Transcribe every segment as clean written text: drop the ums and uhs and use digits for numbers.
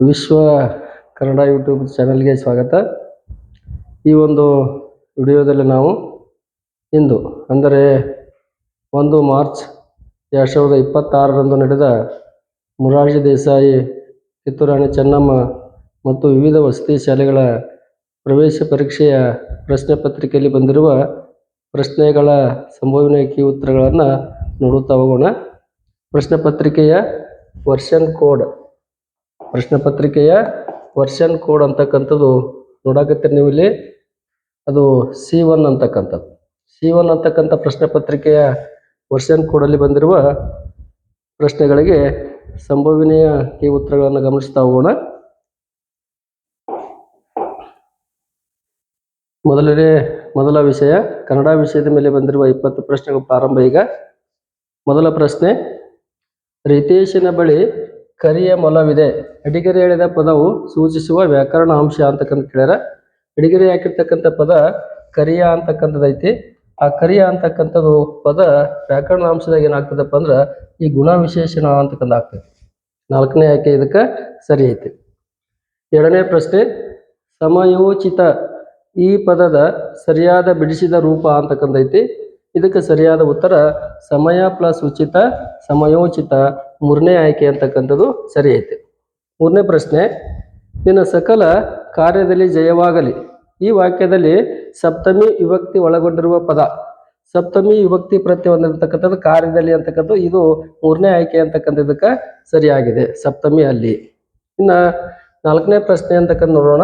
ವಿಶ್ವ ಕನ್ನಡ ಯೂಟ್ಯೂಬ್ ಚಾನಲ್ಗೆ ಸ್ವಾಗತ. ಈ ಒಂದು ವಿಡಿಯೋದಲ್ಲಿ ನಾವು ಇಂದು ಅಂದರೆ 1 ಮಾರ್ಚ್ 2026ರಂದು ನಡೆದ ಮೊರಾರ್ಜಿ ದೇಸಾಯಿ, ಕಿತ್ತೂರು ರಾಣಿ ಚೆನ್ನಮ್ಮ ಮತ್ತು ವಿವಿಧ ವಸತಿ ಶಾಲೆಗಳ ಪ್ರವೇಶ ಪರೀಕ್ಷೆಯ ಪ್ರಶ್ನೆ ಪತ್ರಿಕೆಯಲ್ಲಿ ಬಂದಿರುವ ಪ್ರಶ್ನೆಗಳ ಸಂಭಾವ್ಯ ಕೀ ಉತ್ತರಗಳನ್ನು ನೋಡುತ್ತಾ ಹೋಗೋಣ. ಪ್ರಶ್ನೆ ಪತ್ರಿಕೆಯ ವರ್ಷನ್ ಕೋಡ್ ಅಂತಕ್ಕಂಥದ್ದು ನೋಡಕತ್ತೀರಿ ನೀವು ಇಲ್ಲಿ. ಅದು C1 ಅಂತಕ್ಕಂಥದ್ದು. C1 ಅಂತಕ್ಕಂಥ ಪ್ರಶ್ನೆ ಪತ್ರಿಕೆಯ ವರ್ಷನ್ ಕೋಡಲ್ಲಿ ಬಂದಿರುವ ಪ್ರಶ್ನೆಗಳಿಗೆ ಸಂಭಾವ್ಯ ಕೀ ಉತ್ತರಗಳನ್ನು ಗಮನಿಸ್ತಾ ಹೋಗೋಣ. ಮೊದಲ ವಿಷಯ ಕನ್ನಡ ವಿಷಯದ ಮೇಲೆ ಬಂದಿರುವ 20 ಪ್ರಶ್ನೆಗಳ ಪ್ರಾರಂಭ. ಈಗ ಮೊದಲ ಪ್ರಶ್ನೆ, ರಿತೇಶನ ಬಳಿ ಕರಿಯ ಮೊಲವಿದೆ. ಅಡಿಗೆರೆ ಎಳೆದ ಪದವು ಸೂಚಿಸುವ ವ್ಯಾಕರಣ ಅಂಶ ಅಂತಕ್ಕಂಥ ಕೇಳ್ಯಾರ. ಅಡಿಗೆರೆ ಹಾಕಿರ್ತಕ್ಕಂಥ ಪದ ಕರಿಯ ಅಂತಕ್ಕಂಥದ್ದೈತಿ. ಆ ಕರಿಯ ಅಂತಕ್ಕಂಥದ್ದು ಪದ ವ್ಯಾಕರಣ ಅಂಶದಾಗ ಏನಾಗ್ತದಪ್ಪ ಅಂದ್ರೆ ಈ ಗುಣ ವಿಶೇಷಣ ಅಂತಕ್ಕಂಥ ಆಗ್ತದೆ. 4ನೇ ಆಯ್ಕೆ ಇದಕ್ಕೆ ಸರಿ ಐತಿ. 2ನೇ ಪ್ರಶ್ನೆ, ಸಮಯೋಚಿತ ಈ ಪದದ ಸರಿಯಾದ ಬಿಡಿಸಿದ ರೂಪ ಅಂತಕ್ಕಂಥೈತಿ. ಇದಕ್ಕೆ ಸರಿಯಾದ ಉತ್ತರ ಸಮಯ ಪ್ಲಸ್ ಉಚಿತ ಸಮಯೋಚಿತ. 3ನೇ ಆಯ್ಕೆ ಅಂತಕ್ಕಂಥದ್ದು ಸರಿ ಐತಿ. 3ನೇ ಪ್ರಶ್ನೆ, ನಿನ್ನ ಸಕಲ ಕಾರ್ಯದಲ್ಲಿ ಜಯವಾಗಲಿ. ಈ ವಾಕ್ಯದಲ್ಲಿ ಸಪ್ತಮಿ ವಿಭಕ್ತಿ ಒಳಗೊಂಡಿರುವ ಪದ. ಸಪ್ತಮಿ ವಿಭಕ್ತಿ ಪ್ರತ್ಯಯ ಹೊಂದಿರತಕ್ಕಂಥದ್ದು ಕಾರ್ಯದಲ್ಲಿ ಅಂತಕ್ಕಂಥದ್ದು. ಇದು 3ನೇ ಆಯ್ಕೆ ಅಂತಕ್ಕಂಥದಕ್ಕೆ ಸರಿಯಾಗಿದೆ, ಸಪ್ತಮಿ ಅಲ್ಲಿ. ಇನ್ನು 4ನೇ ಪ್ರಶ್ನೆ ಅಂತಕ್ಕಂಥ ನೋಡೋಣ.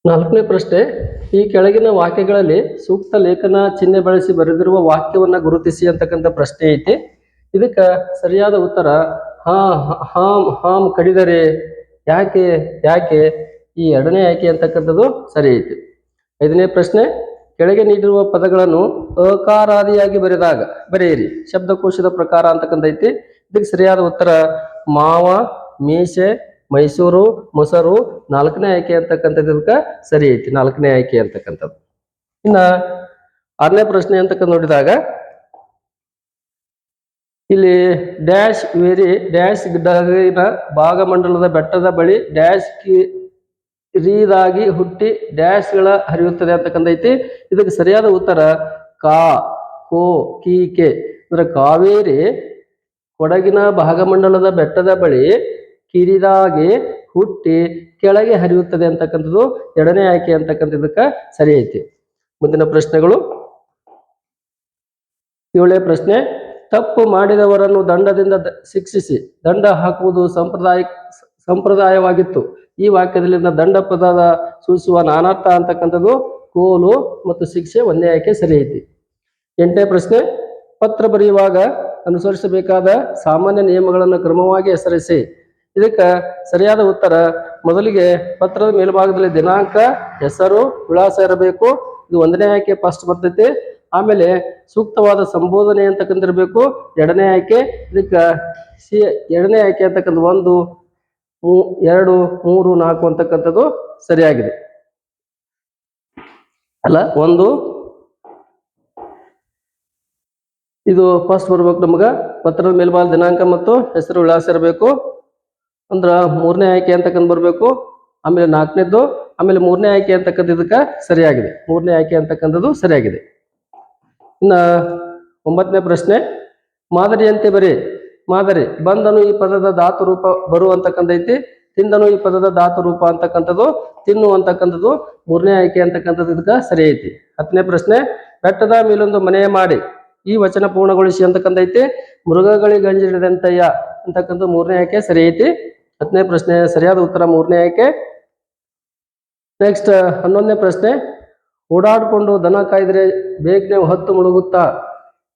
4ನೇ ಪ್ರಶ್ನೆ, ಈ ಕೆಳಗಿನ ವಾಕ್ಯಗಳಲ್ಲಿ ಸೂಕ್ತ ಲೇಖನ ಚಿಹ್ನೆ ಬಳಸಿ ಬರೆದಿರುವ ವಾಕ್ಯವನ್ನ ಗುರುತಿಸಿ ಅಂತಕ್ಕಂಥ ಪ್ರಶ್ನೆ ಐತಿ. ಇದಕ್ಕೆ ಸರಿಯಾದ ಉತ್ತರ ಹಾಂ ಕಡಿದರೆ ಯಾಕೆ ಈ 2ನೇ ಆಯ್ಕೆ ಅಂತಕ್ಕಂಥದ್ದು ಸರಿ ಐತಿ. 5ನೇ ಪ್ರಶ್ನೆ, ಕೆಳಗೆ ನೀಡಿರುವ ಪದಗಳನ್ನು ಅಕಾರಾದಿಯಾಗಿ ಬರೆಯಿರಿ ಶಬ್ದಕೋಶದ ಪ್ರಕಾರ ಅಂತಕ್ಕಂಥ ಐತಿ. ಇದಕ್ಕೆ ಸರಿಯಾದ ಉತ್ತರ ಮಾವ, ಮೀಸೆ, ಮೈಸೂರು, ಮೊಸರು. 4ನೇ ಆಯ್ಕೆ ಅಂತಕ್ಕಂಥದ್ದಕ್ಕೆ ಸರಿ ಐತಿ, 4ನೇ ಆಯ್ಕೆ ಅಂತಕ್ಕಂಥದ್ದು. ಇನ್ನ 6ನೇ ಪ್ರಶ್ನೆ ಅಂತಕ್ಕಂಥ ನೋಡಿದಾಗ ಇಲ್ಲಿ ಡ್ಯಾಶ್ ವೇರಿ ಡ್ಯಾಶ್ ಗಿಡ್ಡಗಿನ ಭಾಗಮಂಡಲದ ಬೆಟ್ಟದ ಬಳಿ ಡ್ಯಾಶ್ ಕಿರಿದಾಗಿ ಹುಟ್ಟಿ ಡ್ಯಾಶ್ಗಳ ಹರಿಯುತ್ತದೆ ಅಂತಕ್ಕಂಥ ಐತಿ. ಇದಕ್ಕೆ ಸರಿಯಾದ ಉತ್ತರ ಕೋ ಕೀಕೆ ಅಂದ್ರೆ ಕಾವೇರಿ ಕೊಡಗಿನ ಭಾಗಮಂಡಲದ ಬೆಟ್ಟದ ಬಳಿ ಕಿರಿದಾಗಿ ಹುಟ್ಟಿ ಕೆಳಗೆ ಹರಿಯುತ್ತದೆ ಅಂತಕ್ಕಂಥದ್ದು 2ನೇ ಆಯ್ಕೆ ಅಂತಕ್ಕಂಥದಕ್ಕೆ ಸರಿ ಐತಿ. ಮುಂದಿನ ಪ್ರಶ್ನೆಗಳು. 7ನೇ ಪ್ರಶ್ನೆ, ತಪ್ಪು ಮಾಡಿದವರನ್ನು ದಂಡದಿಂದ ಶಿಕ್ಷಿಸಿ ದಂಡ ಹಾಕುವುದು ಸಂಪ್ರದಾಯವಾಗಿತ್ತು. ಈ ವಾಕ್ಯದಲ್ಲಿ ದಂಡ ಪದದ ಸೂಚಿಸುವ ನಾನಾರ್ಥ ಅಂತಕ್ಕಂಥದ್ದು ಕೋಲು ಮತ್ತು ಶಿಕ್ಷೆ. 1ನೇ ಆಯ್ಕೆ ಸರಿ ಐತಿ. 8ನೇ ಪ್ರಶ್ನೆ, ಪತ್ರ ಬರೆಯುವಾಗ ಅನುಸರಿಸಬೇಕಾದ ಸಾಮಾನ್ಯ ನಿಯಮಗಳನ್ನು ಕ್ರಮವಾಗಿ ಹೆಸರಿಸಿ. ಇದಕ್ಕೆ ಸರಿಯಾದ ಉತ್ತರ ಮೊದಲಿಗೆ ಪತ್ರದ ಮೇಲ್ಭಾಗದಲ್ಲಿ ದಿನಾಂಕ, ಹೆಸರು, ವಿಳಾಸ ಇರಬೇಕು. ಇದು 1ನೇ ಆಯ್ಕೆ ಫಸ್ಟ್ ಬರ್ತೈತಿ. ಆಮೇಲೆ ಸೂಕ್ತವಾದ ಸಂಬೋಧನೆ ಅಂತಕ್ಕಂತಿರಬೇಕು, 2ನೇ ಆಯ್ಕೆ. ಇದಕ್ಕೆ 2ನೇ ಆಯ್ಕೆ ಅಂತಕ್ಕಂಥ 1, 2, 3, 4 ಅಂತಕ್ಕಂಥದ್ದು ಸರಿಯಾಗಿದೆ. ಅಲ್ಲ 1 ಇದು ಫಸ್ಟ್ ಬರ್ಬೇಕು. ನಮ್ಗ ಪತ್ರದ ಮೇಲ್ಭಾಗ ದಿನಾಂಕ ಮತ್ತು ಹೆಸರು ವಿಳಾಸ ಇರಬೇಕು ಅಂದ್ರ 3ನೇ ಆಯ್ಕೆ ಅಂತಕ್ಕಂಥ ಬರ್ಬೇಕು. ಆಮೇಲೆ 4ನೇದ್ದು, ಆಮೇಲೆ 3ನೇ ಆಯ್ಕೆ ಅಂತಕ್ಕಂಥ ಇದಕ್ಕೆ ಸರಿಯಾಗಿದೆ. 3ನೇ ಆಯ್ಕೆ ಅಂತಕ್ಕಂಥದ್ದು ಸರಿಯಾಗಿದೆ. ಇನ್ನ 9ನೇ ಪ್ರಶ್ನೆ, ಮಾದರಿಯಂತೆ ಬರೀ. ಮಾದರಿ ಬಂದನು ಈ ಪದದ ಧಾತು ರೂಪ ಬರು ಅಂತಕ್ಕಂಥೈತಿ. ತಿಂದನು ಈ ಪದದ ಧಾತು ರೂಪ ಅಂತಕ್ಕಂಥದ್ದು ತಿನ್ನು ಅಂತಕ್ಕಂಥದ್ದು 3ನೇ ಆಯ್ಕೆ ಅಂತಕ್ಕಂಥದ್ದು ಇದಕ್ಕೆ ಸರಿ ಐತಿ. 10ನೇ ಪ್ರಶ್ನೆ, ಬೆಟ್ಟದ ಮೇಲೊಂದು ಮನೆಯ ಮಾಡಿ. ಈ ವಚನ ಪೂರ್ಣಗೊಳಿಸಿ ಅಂತಕ್ಕಂಥೈತಿ. ಮೃಗಗಳಿಗಂಜಿಡಿದಂತಯ್ಯ ಅಂತಕ್ಕಂಥ 3ನೇ ಆಯ್ಕೆ ಸರಿ ಐತಿ. 10ನೇ ಪ್ರಶ್ನೆ ಸರಿಯಾದ ಉತ್ತರ 3ನೇ ಆಯ್ಕೆ. ನೆಕ್ಸ್ಟ್ 11ನೇ ಪ್ರಶ್ನೆ, ಓಡಾಡಿಕೊಂಡು ದನ ಕಾಯ್ದರೆ ಬೇಗನೆ ಹೊತ್ತು ಮುಳುಗುತ್ತಾ.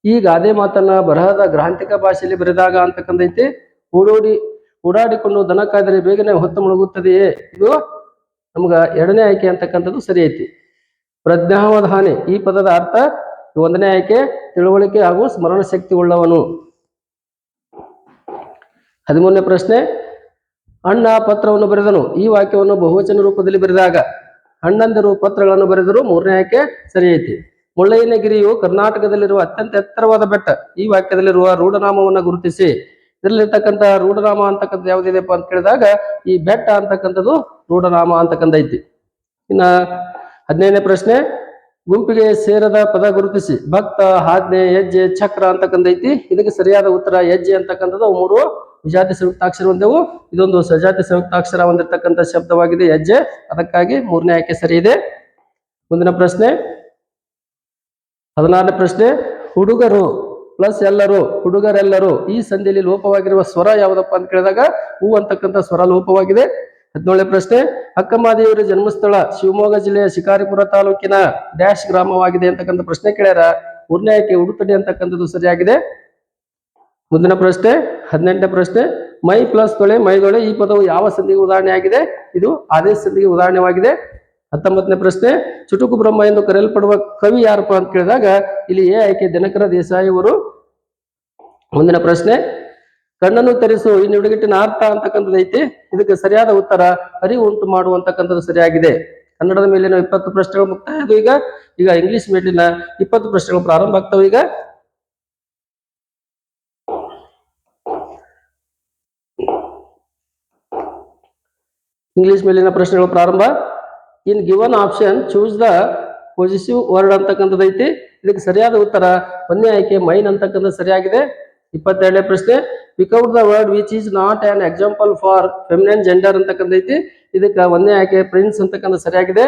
ಈಗ ಅದೇ ಮಾತನ್ನ ಬರಹದ ಗ್ರಾಂಥಿಕ ಭಾಷೆಯಲ್ಲಿ ಬರೆದಾಗ ಅಂತಕ್ಕಂಥೈತಿ. ಓಡಾಡಿಕೊಂಡು ದನ ಕಾಯ್ದರೆ ಬೇಗನೆ ಹೊತ್ತು ಮುಳುಗುತ್ತದೆಯೇ. ಇದು ನಮ್ಗ 2ನೇ ಆಯ್ಕೆ ಅಂತಕ್ಕಂಥದ್ದು ಸರಿ ಐತಿ. ಪ್ರಜ್ಞಾವಧಾನಿ ಈ ಪದದ ಅರ್ಥ 1ನೇ ಆಯ್ಕೆ, ತಿಳುವಳಿಕೆ ಹಾಗೂ ಸ್ಮರಣ ಶಕ್ತಿ ಉಳ್ಳವನು. 13ನೇ ಪ್ರಶ್ನೆ, ಅಣ್ಣ ಪತ್ರವನ್ನು ಬರೆದನು. ಈ ವಾಕ್ಯವನ್ನು ಬಹುವಚನ ರೂಪದಲ್ಲಿ ಬರೆದಾಗ ಅಣ್ಣಂದಿರು ಪತ್ರಗಳನ್ನು ಬರೆದರು. 3ನೇ ಆಯ್ಕೆ ಸರಿ ಐತಿ. ಮುಳ್ಳಯ್ಯನಗಿರಿಯು ಕರ್ನಾಟಕದಲ್ಲಿರುವ ಅತ್ಯಂತ ಎತ್ತರವಾದ ಬೆಟ್ಟ. ಈ ವಾಕ್ಯದಲ್ಲಿರುವ ರೂಢನಾಮವನ್ನು ಗುರುತಿಸಿ. ಇದರಲ್ಲಿರ್ತಕ್ಕಂಥ ರೂಢನಾಮ ಅಂತಕ್ಕಂಥದ್ದು ಯಾವ್ದಿದೆಪ್ಪ ಅಂತ ಕೇಳಿದಾಗ ಈ ಬೆಟ್ಟ ಅಂತಕ್ಕಂಥದ್ದು ರೂಢನಾಮ ಅಂತಕ್ಕಂಥ ಐತಿ. ಇನ್ನ 15ನೇ ಪ್ರಶ್ನೆ, ಗುಂಪಿಗೆ ಸೇರದ ಪದ ಗುರುತಿಸಿ. ಭಕ್ತ, ಆಜ್ಞೆ, ಹೆಜ್ಜೆ, ಚಕ್ರ ಅಂತಕ್ಕಂಥ ಐತಿ. ಇದಕ್ಕೆ ಸರಿಯಾದ ಉತ್ತರ ಹೆಜ್ಜೆ ಅಂತಕ್ಕಂಥದ್ದು 3 ವಿಜಾತಿ ಸಂಯುಕ್ತಾಕ್ಷರ ಹೊಂದೆವು. ಇದೊಂದು ಸಜಾತಿ ಸಂಯುಕ್ತಾಕ್ಷರ ಹೊಂದಿರತಕ್ಕಂಥ ಶಬ್ದವಾಗಿದೆ ಹೆಜ್ಜೆ, ಅದಕ್ಕಾಗಿ 3ನೇ ಆಯ್ಕೆ ಸರಿ ಇದೆ. ಮುಂದಿನ ಪ್ರಶ್ನೆ 16ನೇ ಪ್ರಶ್ನೆ, ಹುಡುಗರು ಪ್ಲಸ್ ಎಲ್ಲರೂ, ಹುಡುಗರೆಲ್ಲರೂ ಈ ಸಂಧಿಯಲ್ಲಿ ಲೋಪವಾಗಿರುವ ಸ್ವರ ಯಾವುದಪ್ಪ ಅಂತ ಕೇಳಿದಾಗ ಹೂ ಅಂತಕ್ಕಂಥ ಸ್ವರ ಲೋಪವಾಗಿದೆ. 17ನೇ ಪ್ರಶ್ನೆ, ಅಕ್ಕಮಹಾದೇವಿಯವರ ಜನ್ಮಸ್ಥಳ ಶಿವಮೊಗ್ಗ ಜಿಲ್ಲೆಯ ಶಿಕಾರಿಪುರ ತಾಲೂಕಿನ ಡ್ಯಾಶ್ ಗ್ರಾಮವಾಗಿದೆ ಅಂತಕ್ಕಂಥ ಪ್ರಶ್ನೆ ಕೇಳ್ಯಾರ. 3ನೇ ಆಯ್ಕೆ ಉಡುತಡಿ ಅಂತಕ್ಕಂಥದ್ದು ಸರಿಯಾಗಿದೆ. ಮುಂದಿನ ಪ್ರಶ್ನೆ 18ನೇ ಪ್ರಶ್ನೆ, ಮೈ ಪ್ಲಸ್ ತೊಳೆ ಮೈದೊಳೆ ಈ ಪದವು ಯಾವ ಸಂಧಿಗೆ ಉದಾಹರಣೆ ಆಗಿದೆ? ಇದು ಆದೇಶ ಸಂಧಿಗೆ ಉದಾಹರಣೆವಾಗಿದೆ. 19ನೇ ಪ್ರಶ್ನೆ, ಚುಟುಕು ಬ್ರಹ್ಮ ಎಂದು ಕರೆಯಲ್ಪಡುವ ಕವಿ ಯಾರಪ್ಪ ಅಂತ ಕೇಳಿದಾಗ ಇಲ್ಲಿ ಎ ಆಯ್ಕೆ ದಿನಕರ ದೇಸಾಯಿ ಅವರು. ಮುಂದಿನ ಪ್ರಶ್ನೆ, ಕಣ್ಣನ್ನು ತೆರೆಸು ಈ ನುಡಿಗಟ್ಟಿನ ಅರ್ಥ ಅಂತಕ್ಕಂಥದ್ದು ಐತಿ. ಇದಕ್ಕೆ ಸರಿಯಾದ ಉತ್ತರ ಅರಿವು ಉಂಟು ಮಾಡುವಂತಕ್ಕಂಥದ್ದು ಸರಿಯಾಗಿದೆ. ಕನ್ನಡದ ಮೇಲಿನ 20 ಪ್ರಶ್ನೆಗಳು ಮುಕ್ತಾಯ ಅದು. ಈಗ ಇಂಗ್ಲಿಷ್ ಮೇಲಿನ 20 ಪ್ರಶ್ನೆಗಳು ಪ್ರಾರಂಭ ಆಗ್ತವೆ. ಈಗ ಇಂಗ್ಲಿಷ್ ಮೇಲಿನ ಪ್ರಶ್ನೆಗಳು ಪ್ರಾರಂಭ. In given option choose the positive word ಅಂತಕ್ಕಂಥದ್ದು ಐತಿ. ಇದಕ್ಕೆ ಸರಿಯಾದ ಉತ್ತರ 1ನೇ ಆಯ್ಕೆ ಮೈನ್ ಅಂತಕ್ಕಂಥದ್ದು ಸರಿಯಾಗಿದೆ. 22ನೇ ಪ್ರಶ್ನೆ, pick out the word which is not an example for feminine gender ಅಂತಕ್ಕಂಥ ಐತಿ. ಇದಕ್ಕೆ 1ನೇ ಆಯ್ಕೆ ಪ್ರಿನ್ಸ್ ಅಂತಕ್ಕಂಥ ಸರಿಯಾಗಿದೆ.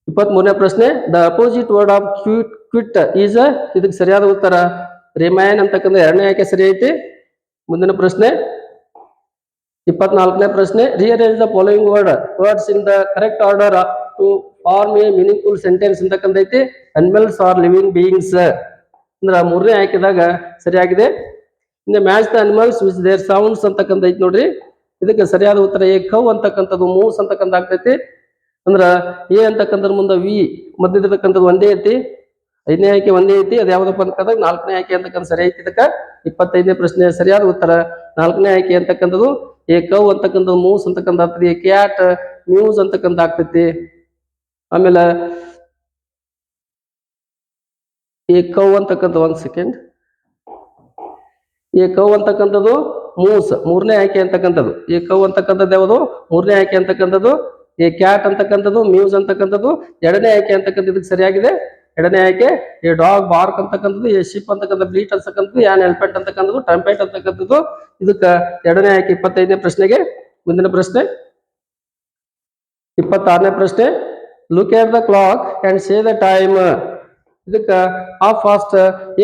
23ನೇ ಪ್ರಶ್ನೆ, the opposite word of quit is, ಇದಕ್ಕೆ ಸರಿಯಾದ ಉತ್ತರ ರಿಮೈನ್ ಅಂತಕ್ಕಂಥ 2ನೇ ಆಯ್ಕೆ ಸರಿ ಐತಿ. ಮುಂದಿನ ಪ್ರಶ್ನೆ 24ನೇ ಪ್ರಶ್ನೆ, rearrange the following words in the correct order to form a meaningful sentence ಅಂತಕ್ಕಂಥ ಐತಿ. ಅನಿಮಲ್ಸ್ ಆರ್ ಲಿವಿಂಗ್ ಬೀಯಿಂಗ್ಸ್ ಅಂದ್ರೆ 3ನೇ ಆಯ್ಕೆದಾಗ ಸರಿಯಾಗಿದೆ. ಇನ್ನು match the animals which their sounds ಅಂತಕ್ಕಂಥ ಐತಿ ನೋಡ್ರಿ. ಇದಕ್ಕೆ ಸರಿಯಾದ ಉತ್ತರ ಎ ಕೌ ಅಂತಕ್ಕಂಥದ್ದು ಮೂಸ್ ಅಂತಕ್ಕಂಥ ಆಗ್ತೈತಿ. ಅಂದ್ರ ಎ ಅಂತಕ್ಕಂಥದ್ರ ಮುಂದೆ ವಿ ಮಧ್ಯದಿರ್ತಕ್ಕಂಥದ್ದು ಒಂದೇ ಐತಿ. 5ನೇ ಆಯ್ಕೆ ಒಂದೇ ಐತಿ. ಅದು ಯಾವ್ದಪ್ಪ ಅಂತಕ್ಕಂಥ 4ನೇ ಆಯ್ಕೆ ಅಂತಕ್ಕಂಥ ಸರಿ ಐತಿ. ಇದಕ್ಕೆ 25ನೇ ಪ್ರಶ್ನೆ ಸರಿಯಾದ ಉತ್ತರ 4ನೇ ಆಯ್ಕೆ ಅಂತಕ್ಕಂಥದ್ದು ಎ ಕೌ ಅಂತಕ್ಕಂಥದ್ದು ಮೂಸ್ ಅಂತಕ್ಕಂಥ ಆಗ್ತದೆ. ಎ ಕ್ಯಾಟ್ ಮ್ಯೂಸ್ ಅಂತಕ್ಕಂಥ ಆಗ್ತೈತಿ. ಆಮೇಲೆ ಎ ಕೌ ಅಂತಕ್ಕಂಥ 1 ಸೆಕೆಂಡ್, ಎ ಕೌ ಅಂತಕ್ಕಂಥದ್ದು ಮೂಸ್ 3ನೇ ಆಯ್ಕೆ ಅಂತಕ್ಕಂಥದ್ದು. ಎ ಕೌ ಅಂತಕ್ಕಂಥದ್ದು ಯಾವುದು 3ನೇ ಆಯ್ಕೆ ಅಂತಕ್ಕಂಥದ್ದು. ಎ ಕ್ಯಾಟ್ ಅಂತಕ್ಕಂಥದ್ದು, ಮ್ಯೂಸ್ ಅಂತಕ್ಕಂಥದ್ದು 2ನೇ ಆಯ್ಕೆ ಅಂತಕ್ಕಂಥದ್ದು ಸರಿಯಾಗಿದೆ. 2ನೇ ಆಯ್ಕೆ ಎ ಡಾಗ್ ಬಾರ್ಕ್ ಅಂತಕ್ಕಂಥದ್ದು, ಎ ಶಿಪ್ ಅಂತಕ್ಕಂಥ ಬ್ಲೀಟ್ ಅಂತಕ್ಕಂಥದ್ದು, ಯಾನ್ ಎಲ್ಫೆಂಟ್ ಅಂತಕ್ಕಂಥದ್ದು, ಟ್ರಂಪೆಟ್ ಅಂತಕ್ಕಂಥದ್ದು. ಇದಕ್ಕೆ 2ನೇ ಆಯ್ಕೆ 25ನೇ ಪ್ರಶ್ನೆಗೆ. ಮುಂದಿನ ಪ್ರಶ್ನೆ 26ನೇ ಪ್ರಶ್ನೆ, look at the clock and say the time. ಇದಕ್ಕೆ ಹಾಫ್ ಫಾಸ್ಟ್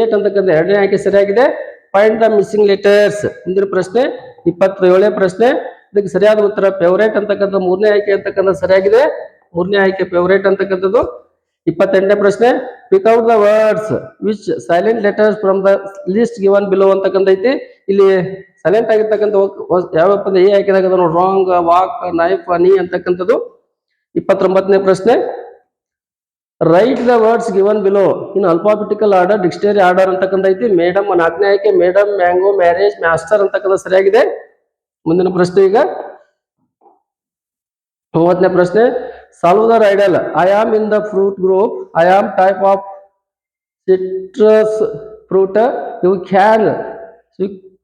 8 ಅಂತಕ್ಕಂಥ 2ನೇ ಆಯ್ಕೆ ಸರಿಯಾಗಿದೆ. Find the missing letters. ಮುಂದಿನ ಪ್ರಶ್ನೆ 27ನೇ ಪ್ರಶ್ನೆ, ಇದಕ್ಕೆ ಸರಿಯಾದ ಉತ್ತರ ಫೇವರೇಟ್ ಅಂತಕ್ಕಂಥ 3ನೇ ಆಯ್ಕೆ ಅಂತಕ್ಕಂಥ ಸರಿಯಾಗಿದೆ. 3ನೇ ಆಯ್ಕೆ ಫೇವರೇಟ್ ಅಂತಕ್ಕಂಥದ್ದು. 28ನೇ ಪ್ರಶ್ನೆ, pick out the words which silent letters from the list given below ಅಂತಕ್ಕಂಥ ಐತಿ. ಇಲ್ಲಿ ಸೈಲೆಂಟ್ ಆಗಿರ್ತಕ್ಕಂಥ ಯಾವ ಪದ ಎ ಆಯ್ಕೆದಾಗ ನೋಡಿ, ರಾಂಗ್, ವಾಕ್, ನೈಫ್, ನೀ ಅಂತಕ್ಕಂಥದ್ದು. 29ನೇ ಪ್ರಶ್ನೆ, right the words given below in alphabetical order dictionary order ಅಂತಕ್ಕಂಥ ಐತಿ. ಮೇಡಮ್ 4ನೇ ಆಯ್ಕೆ ಮೇಡಮ್, ಮ್ಯಾಂಗೋ, ಮ್ಯಾರೇಜ್, ಮಾಸ್ಟರ್ ಅಂತಕ್ಕಂಥ ಸರಿಯಾಗಿದೆ. ಮುಂದಿನ ಪ್ರಶ್ನೆ ಈಗ 30ನೇ ಪ್ರಶ್ನೆ, solve the riddle. I am in the fruit group. I am type of citrus fruit. You can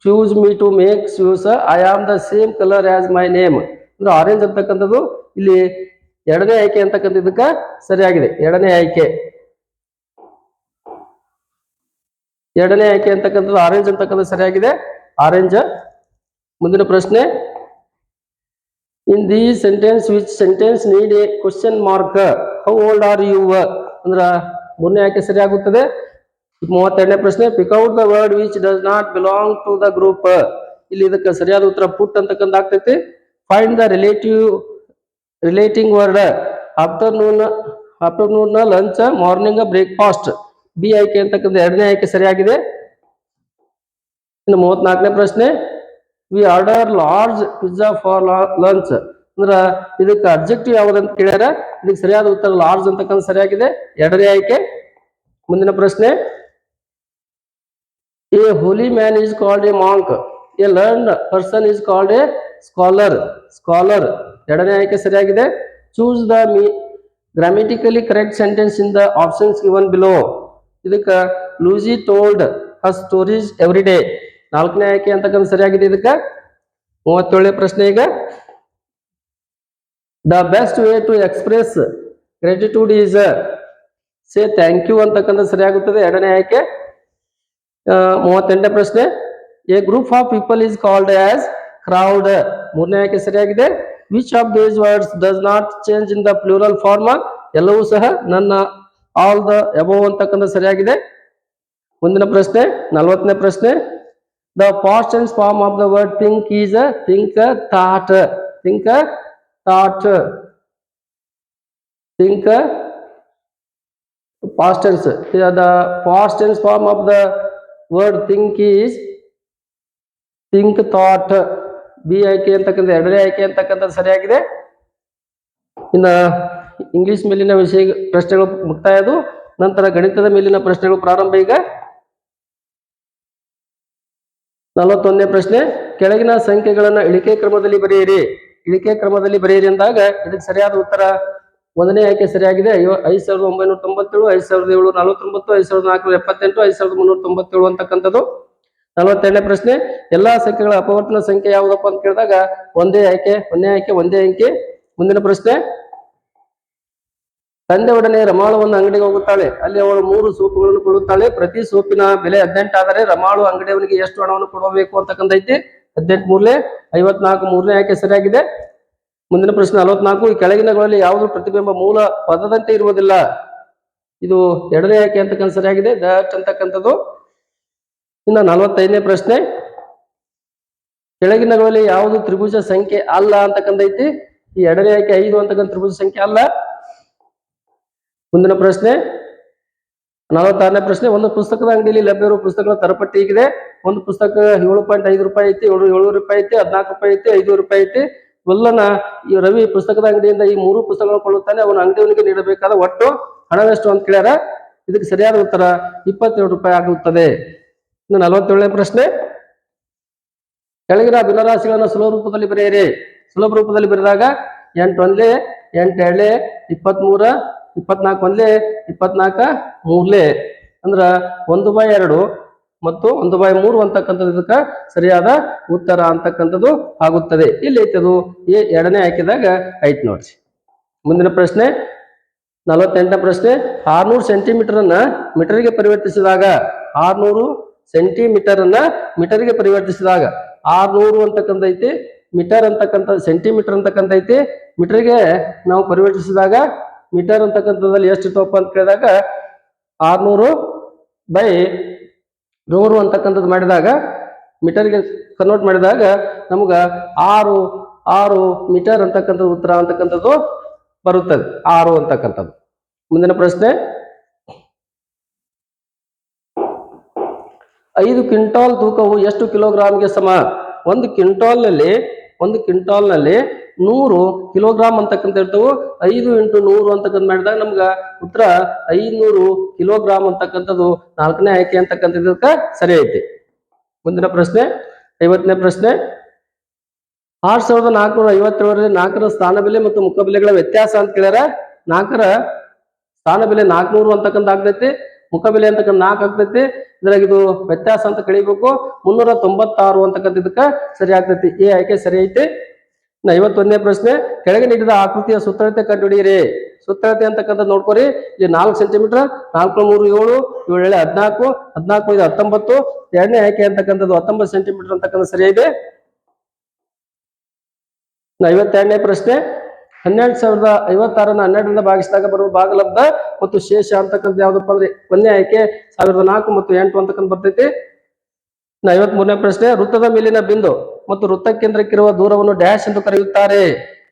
choose me to make juice. I am the same colour as my name. ಅಂದ್ರೆ orange ಅಂತಕ್ಕಂಥದ್ದು ಇಲ್ಲಿ 2ನೇ ಆಯ್ಕೆ ಅಂತಕ್ಕಂಥದ್ದಕ್ಕೆ ಸರಿಯಾಗಿದೆ. 2ನೇ ಆಯ್ಕೆ 2ನೇ ಆಯ್ಕೆ ಅಂತಕ್ಕಂಥದ್ದು ಆರೆಂಜ್ ಅಂತಕ್ಕಂಥದ್ದು ಸರಿಯಾಗಿದೆ, ಆರೆಂಜ್. ಮುಂದಿನ ಪ್ರಶ್ನೆ, in the sentence which sentence need a question mark. How old are you ಅಂದ್ರ 3ನೇ ಆಯ್ಕೆ ಸರಿಯಾಗುತ್ತದೆ. 32ನೇ ಪ್ರಶ್ನೆ, pick out the word which does not belong to the group. ಇಲ್ಲಿ ಇದಕ್ಕೆ ಸರಿಯಾದ ಉತ್ತರ ಪುಟ್ ಅಂತಕ್ಕಂಥ ಆಗ್ತೈತಿ. Find the relating word afternoon, lunch, morning, breakfast. B ಆಯ್ಕೆ ಅಂತಕ್ಕಂಥ 2ನೇ ಆಯ್ಕೆ ಸರಿಯಾಗಿದೆ. ಇನ್ನು 34ನೇ ಪ್ರಶ್ನೆ, we order large pizza for lunch. ಅಂದ್ರ ಇದಕ್ಕೆ ಅಬ್ಜೆಕ್ಟಿವ್ ಯಾವ್ದಂತ ಕೇಳ್ಯಾರ. ಇದಕ್ಕೆ ಸರಿಯಾದ ಉತ್ತರ ಲಾರ್ಜ್ ಅಂತಕ್ಕಂಥ ಸರಿಯಾಗಿದೆ, 2ನೇ ಆಯ್ಕೆ. ಮುಂದಿನ ಪ್ರಶ್ನೆ, a holy man is called a monk. A learned person is called a scholar. 2ನೇ ಆಯ್ಕೆ ಸರಿಯಾಗಿದೆ. Choose the grammatically correct sentence in the options given below. ಇದಕ್ಕೆ Lucy told her stories every day. 4ನೇ ಆಯ್ಕೆ ಅಂತಕ್ಕಂಥ ಸರಿಯಾಗಿದೆ. ಇದಕ್ಕೆ 37ನೇ ಪ್ರಶ್ನೆ. ಈಗ the best way to express gratitude is say thank you ಅಂತಕ್ಕಂಥ ಸರಿಯಾಗುತ್ತದೆ. 2ನೇ ಆಯ್ಕೆ. 38ನೇ ಪ್ರಶ್ನೆ. A group of people is called as crowd. 3ನೇ ಆಯ್ಕೆ ಸರಿಯಾಗಿದೆ. Which of these words does not change in the plural form. ಎಲ್ಲವೂ ಸಹ ನನ್ನ, ಆಲ್ ದ ಅಬೋವ್ ಅಂತಕ್ಕಂಥ ಸರಿಯಾಗಿದೆ. ಮುಂದಿನ ಪ್ರಶ್ನೆ 40ನೇ ಪ್ರಶ್ನೆ. The past tense form of the word think is think thought. Think thought. Think past tense. The past tense form of the word think is think thought. B ಆಯ್ಕೆ ಅಂತಕ್ಕಂಥ 2ನೇ ಆಯ್ಕೆ ಅಂತಕ್ಕಂಥ ಸರಿಯಾಗಿದೆ. ಇನ್ನ ಇಂಗ್ಲಿಷ್ ಮೇಲಿನ ವಿಷಯ ಪ್ರಶ್ನೆಗಳು ಮುಕ್ತಾಯದು. ನಂತರ ಗಣಿತದ ಮೇಲಿನ ಪ್ರಶ್ನೆಗಳು ಪ್ರಾರಂಭ. ಈಗ 41ನೇ ಪ್ರಶ್ನೆ. ಕೆಳಗಿನ ಸಂಖ್ಯೆಗಳನ್ನ ಇಳಿಕೆ ಕ್ರಮದಲ್ಲಿ ಬರೆಯಿರಿ. ಇಳಿಕೆ ಕ್ರಮದಲ್ಲಿ ಬರೆಯಿರಿ ಅಂದಾಗ ಇದಕ್ಕೆ ಸರಿಯಾದ ಉತ್ತರ 1ನೇ ಆಯ್ಕೆ ಸರಿಯಾಗಿದೆ. 5997, 5749, 5478, 5397 ಅಂತಕ್ಕಂಥದ್ದು. 42ನೇ ಪ್ರಶ್ನೆ. ಎಲ್ಲಾ ಸಂಖ್ಯೆಗಳ ಅಪವರ್ತನ ಸಂಖ್ಯೆ ಯಾವುದಪ್ಪ ಅಂತ ಕೇಳಿದಾಗ ಒಂದೇ ಆಯ್ಕೆ, 1ನೇ ಆಯ್ಕೆ, ಒಂದೇ ಅಂಕೆ. ಮುಂದಿನ ಪ್ರಶ್ನೆ. ತಂದೆ ಒಡನೆ ರಮಾಳುವನ್ನು ಅಂಗಡಿಗೆ ಹೋಗುತ್ತಾಳೆ. ಅಲ್ಲಿ ಅವಳು 3 ಸೋಪುಗಳನ್ನು ಕೊಳ್ಳುತ್ತಾಳೆ. ಪ್ರತಿ ಸೋಪಿನ ಬೆಲೆ 18 ಆದರೆ ರಮಾಳು ಅಂಗಡಿಯವನಿಗೆ ಎಷ್ಟು ಹಣವನ್ನು ಕೊಡಬೇಕು ಅಂತಕ್ಕಂಥ ಐತಿ. 18 ಮೂರಲೆ 54. 3ನೇ ಆಯ್ಕೆ ಸರಿಯಾಗಿದೆ. ಮುಂದಿನ ಪ್ರಶ್ನೆ 44. ಈ ಕೆಳಗಿನಗಳಲ್ಲಿ ಯಾವುದು ಪ್ರತಿಬಿಂಬ ಮೂಲ ಪದದಂತೆ ಇರುವುದಿಲ್ಲ. ಇದು 2ನೇ ಆಯ್ಕೆ ಅಂತಕ್ಕಂಥ ಸರಿಯಾಗಿದೆ. ದಟ್ ಅಂತಕ್ಕಂಥದ್ದು. ಇನ್ನು 45ನೇ ಪ್ರಶ್ನೆ. ಕೆಳಗಿನಗಳಲ್ಲಿ ಯಾವುದು ತ್ರಿಭುಜ ಸಂಖ್ಯೆ ಅಲ್ಲ ಅಂತಕ್ಕಂಥ ಐತಿ. ಈ 2ನೇ ಆಯ್ಕೆ 5 ಅಂತಕ್ಕಂಥ ತ್ರಿಭುಜ ಸಂಖ್ಯೆ ಅಲ್ಲ. ಮುಂದಿನ ಪ್ರಶ್ನೆ 46ನೇ ಪ್ರಶ್ನೆ. ಒಂದು ಪುಸ್ತಕದ ಅಂಗಡಿಯಲ್ಲಿ ಲಭ್ಯವಿರುವ ಪುಸ್ತಕಗಳ ತರಪಟ್ಟಿ ಹೀಗಿದೆ. ಒಂದು ಪುಸ್ತಕ 7.5 ರೂಪಾಯಿ ಐತಿ, 7 ರೂಪಾಯಿ ಐತಿ, 14 ರೂಪಾಯಿ ಐತಿ, 5 ರೂಪಾಯಿ ಐತಿ. ಇವೆಲ್ಲನ ಈ ರವಿ ಪುಸ್ತಕದ ಅಂಗಡಿಯಿಂದ ಈ 3 ಪುಸ್ತಕಗಳನ್ನು ಕೊಳ್ಳುತ್ತಾನೆ. ಅವನ ಅಂಗಡಿಯವನಿಗೆ ನೀಡಬೇಕಾದ ಒಟ್ಟು ಹಣವೆಷ್ಟು ಅಂತ ಕೇಳ್ಯಾರ. ಇದಕ್ಕೆ ಸರಿಯಾದ ಉತ್ತರ 27 ರೂಪಾಯಿ ಆಗುತ್ತದೆ. ಇನ್ನು 47ನೇ ಪ್ರಶ್ನೆ. ಕೆಳಗಿನ ಭಿನ್ನರಾಶಿಗಳನ್ನು ಸುಲಭ ರೂಪದಲ್ಲಿ ಬರೆಯಿರಿ. ಸುಲಭ ರೂಪದಲ್ಲಿ ಬರೆದಾಗ 8 ಒಂದ್ಲೆ, 8 ಎರಡ್ಲೆ, 23, 24 ಒಂದ್ಲೆ, 24 ಮೂರ್ಲೆ. ಅಂದ್ರ 1/2 ಮತ್ತು 1/3 ಅಂತಕ್ಕಂಥದ್ದು ಇದಕ್ಕೆ ಸರಿಯಾದ ಉತ್ತರ ಅಂತಕ್ಕಂಥದ್ದು ಆಗುತ್ತದೆ. ಇಲ್ಲಿ ಐತೆ ಅದು 2ನೇ ಆಯ್ಕೆದಾಗ ಐತ್ ನೋಡ್ರಿ. ಮುಂದಿನ ಪ್ರಶ್ನೆ 48ನೇ ಪ್ರಶ್ನೆ. 600 ಸೆಂಟಿಮೀಟರ್ ಅನ್ನ ಮೀಟರ್ಗೆ ಪರಿವರ್ತಿಸಿದಾಗ 600 ಸೆಂಟಿಮೀಟರ್ ಅನ್ನ ಮೀಟರ್ಗೆ ಪರಿವರ್ತಿಸಿದಾಗ 600 ಅಂತಕ್ಕಂಥ ಐತಿ, ಮೀಟರ್ ಅಂತಕ್ಕಂಥ ಸೆಂಟಿಮೀಟರ್ ಅಂತಕ್ಕಂಥ ಐತಿ. ಮೀಟರ್ಗೆ ನಾವು ಪರಿವರ್ತಿಸಿದಾಗ ಮೀಟರ್ ಅಂತಕ್ಕಂಥದ್ದಲ್ಲಿ ಎಷ್ಟು ಇರ್ತವಪ್ಪ ಅಂತ ಕೇಳಿದಾಗ 600/100 ಅಂತಕ್ಕಂಥದ್ದು ಮಾಡಿದಾಗ ಮೀಟರ್ಗೆ ಕನ್ವರ್ಟ್ ಮಾಡಿದಾಗ ನಮ್ಗ 6 ಮೀಟರ್ ಅಂತಕ್ಕಂಥದ್ದು ಉತ್ತರ ಅಂತಕ್ಕಂಥದ್ದು ಬರುತ್ತದೆ. 6 ಅಂತಕ್ಕಂಥದ್ದು. ಮುಂದಿನ ಪ್ರಶ್ನೆ 5 ಕ್ವಿಂಟಾಲ್ ತೂಕವು ಎಷ್ಟು ಕಿಲೋಗ್ರಾಮ್ಗೆ ಸಮ. ಒಂದು ಕ್ವಿಂಟಾಲ್ನಲ್ಲಿ 100 ಕಿಲೋಗ್ರಾಮ್ ಅಂತಕ್ಕಂಥ ಇರ್ತವು. 5 × 100 ಅಂತಕ್ಕಂಥ ಮಾಡಿದಾಗ ನಮ್ಗ ಉತ್ತರ 500 ಕಿಲೋಗ್ರಾಮ್ ಅಂತಕ್ಕಂಥದ್ದು 4ನೇ ಆಯ್ಕೆ ಅಂತಕ್ಕಂಥದಕ್ಕೆ ಸರಿ ಐತಿ. ಮುಂದಿನ ಪ್ರಶ್ನೆ 50ನೇ ಪ್ರಶ್ನೆ. 6457ರಲ್ಲಿ 4ರ ಸ್ಥಾನ ಬೆಲೆ ಮತ್ತು ಮುಖ ಬೆಲೆಗಳ ವ್ಯತ್ಯಾಸ ಅಂತ ಕೇಳ್ಯಾರ. 4ರ ಸ್ಥಾನ ಬೆಲೆ 400 ಅಂತಕ್ಕಂಥ ಆಗ್ತೈತಿ, ಮುಖ ಬೆಲೆ ಅಂತಕ್ಕಂಥ 4 ಆಗ್ತೈತಿ. ಇದ್ರಾಗ ಇದು ವ್ಯತ್ಯಾಸ ಅಂತ ಕಳಿಬೇಕು. 396 ಅಂತಕ್ಕಂಥ ಇದಕ್ಕೆ ಸರಿ ಆಗ್ತೈತಿ. ಎ ಆಯ್ಕೆ ಸರಿ ಐತಿ. 51ನೇ ಪ್ರಶ್ನೆ. ಕೆಳಗೆ ನೀಡಿದ ಆಕೃತಿಯ ಸುತ್ತಳತೆ ಕಂಡುಹಿಡಿಯಿರಿ. ಸುತ್ತಳತೆ ಅಂತಕ್ಕಂಥ ನೋಡ್ಕೊರಿ. ಇಲ್ಲಿ 4 ಸೆಂಟಿಮೀಟರ್, 4 3 7, 7 14, 14 5 19. 2ನೇ ಆಯ್ಕೆ ಅಂತಕ್ಕಂಥದ್ದು 19 ಸೆಂಟಿಮೀಟರ್ ಅಂತಕ್ಕಂಥ ಸರಿ ಇದೆ. 52ನೇ ಪ್ರಶ್ನೆ. 12,056 12ರಿಂದ ಭಾಗಿಸಿದಾಗ ಬರುವ ಭಾಗಲಬ್ಧ ಮತ್ತು ಶೇಷ ಅಂತಕ್ಕಂಥ ಯಾವ್ದಪ್ಪ ಅಂದ್ರೆ 1ನೇ ಆಯ್ಕೆ 1004 ಮತ್ತು 8 ಅಂತಕ್ಕಂಥ ಬರ್ತೈತಿ. 53ನೇ ಪ್ರಶ್ನೆ. ವೃತ್ತದ ಮೇಲಿನ ಬಿಂದು ಮತ್ತು ವೃತ್ತ ಕೇಂದ್ರಕ್ಕಿರುವ ದೂರವನ್ನು ಡ್ಯಾಶ್ ಎಂದು ಕರೆಯುತ್ತಾರೆ.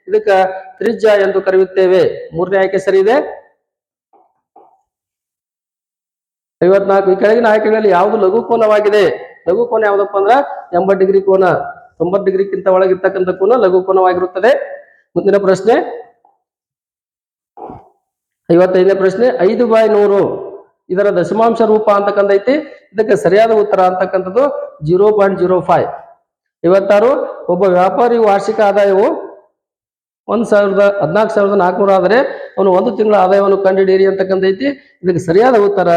ಇದಕ್ಕ ತ್ರಿಜ್ಯ ಎಂದು ಕರೆಯುತ್ತೇವೆ. 3ನೇ ಆಯ್ಕೆ ಸರಿ ಇದೆ. 54. ಈ ಕೆಳಗಿನ ಆಯ್ಕೆಗಳಲ್ಲಿ ಯಾವುದು ಲಘು ಕೋನವಾಗಿದೆ. ಲಘು ಕೋನ ಯಾವ್ದಪ್ಪ ಅಂದ್ರ 80 ಡಿಗ್ರಿ ಕೋನ. 90 ಡಿಗ್ರಿಗಿಂತ ಒಳಗಿರ್ತಕ್ಕಂಥ ಕೋನ ಲಘು ಕೋನವಾಗಿರುತ್ತದೆ. ಮುಂದಿನ ಪ್ರಶ್ನೆ 55ನೇ ಪ್ರಶ್ನೆ. 5/100 ಇದರ ದಶಮಾಂಶ ರೂಪ ಅಂತಕ್ಕಂಥ ಐತಿ. ಇದಕ್ಕೆ ಸರಿಯಾದ ಉತ್ತರ ಅಂತಕ್ಕಂಥದ್ದು 0.05. 56. ಒಬ್ಬ ವ್ಯಾಪಾರಿ ವಾರ್ಷಿಕ ಆದಾಯವು 14,400 ಆದರೆ ಅವನು 1 ತಿಂಗಳ ಆದಾಯವನ್ನು ಕಂಡುಹಿಡಿಯಿರಿ ಅಂತಕ್ಕಂಥ ಐತಿ. ಇದಕ್ಕೆ ಸರಿಯಾದ ಉತ್ತರ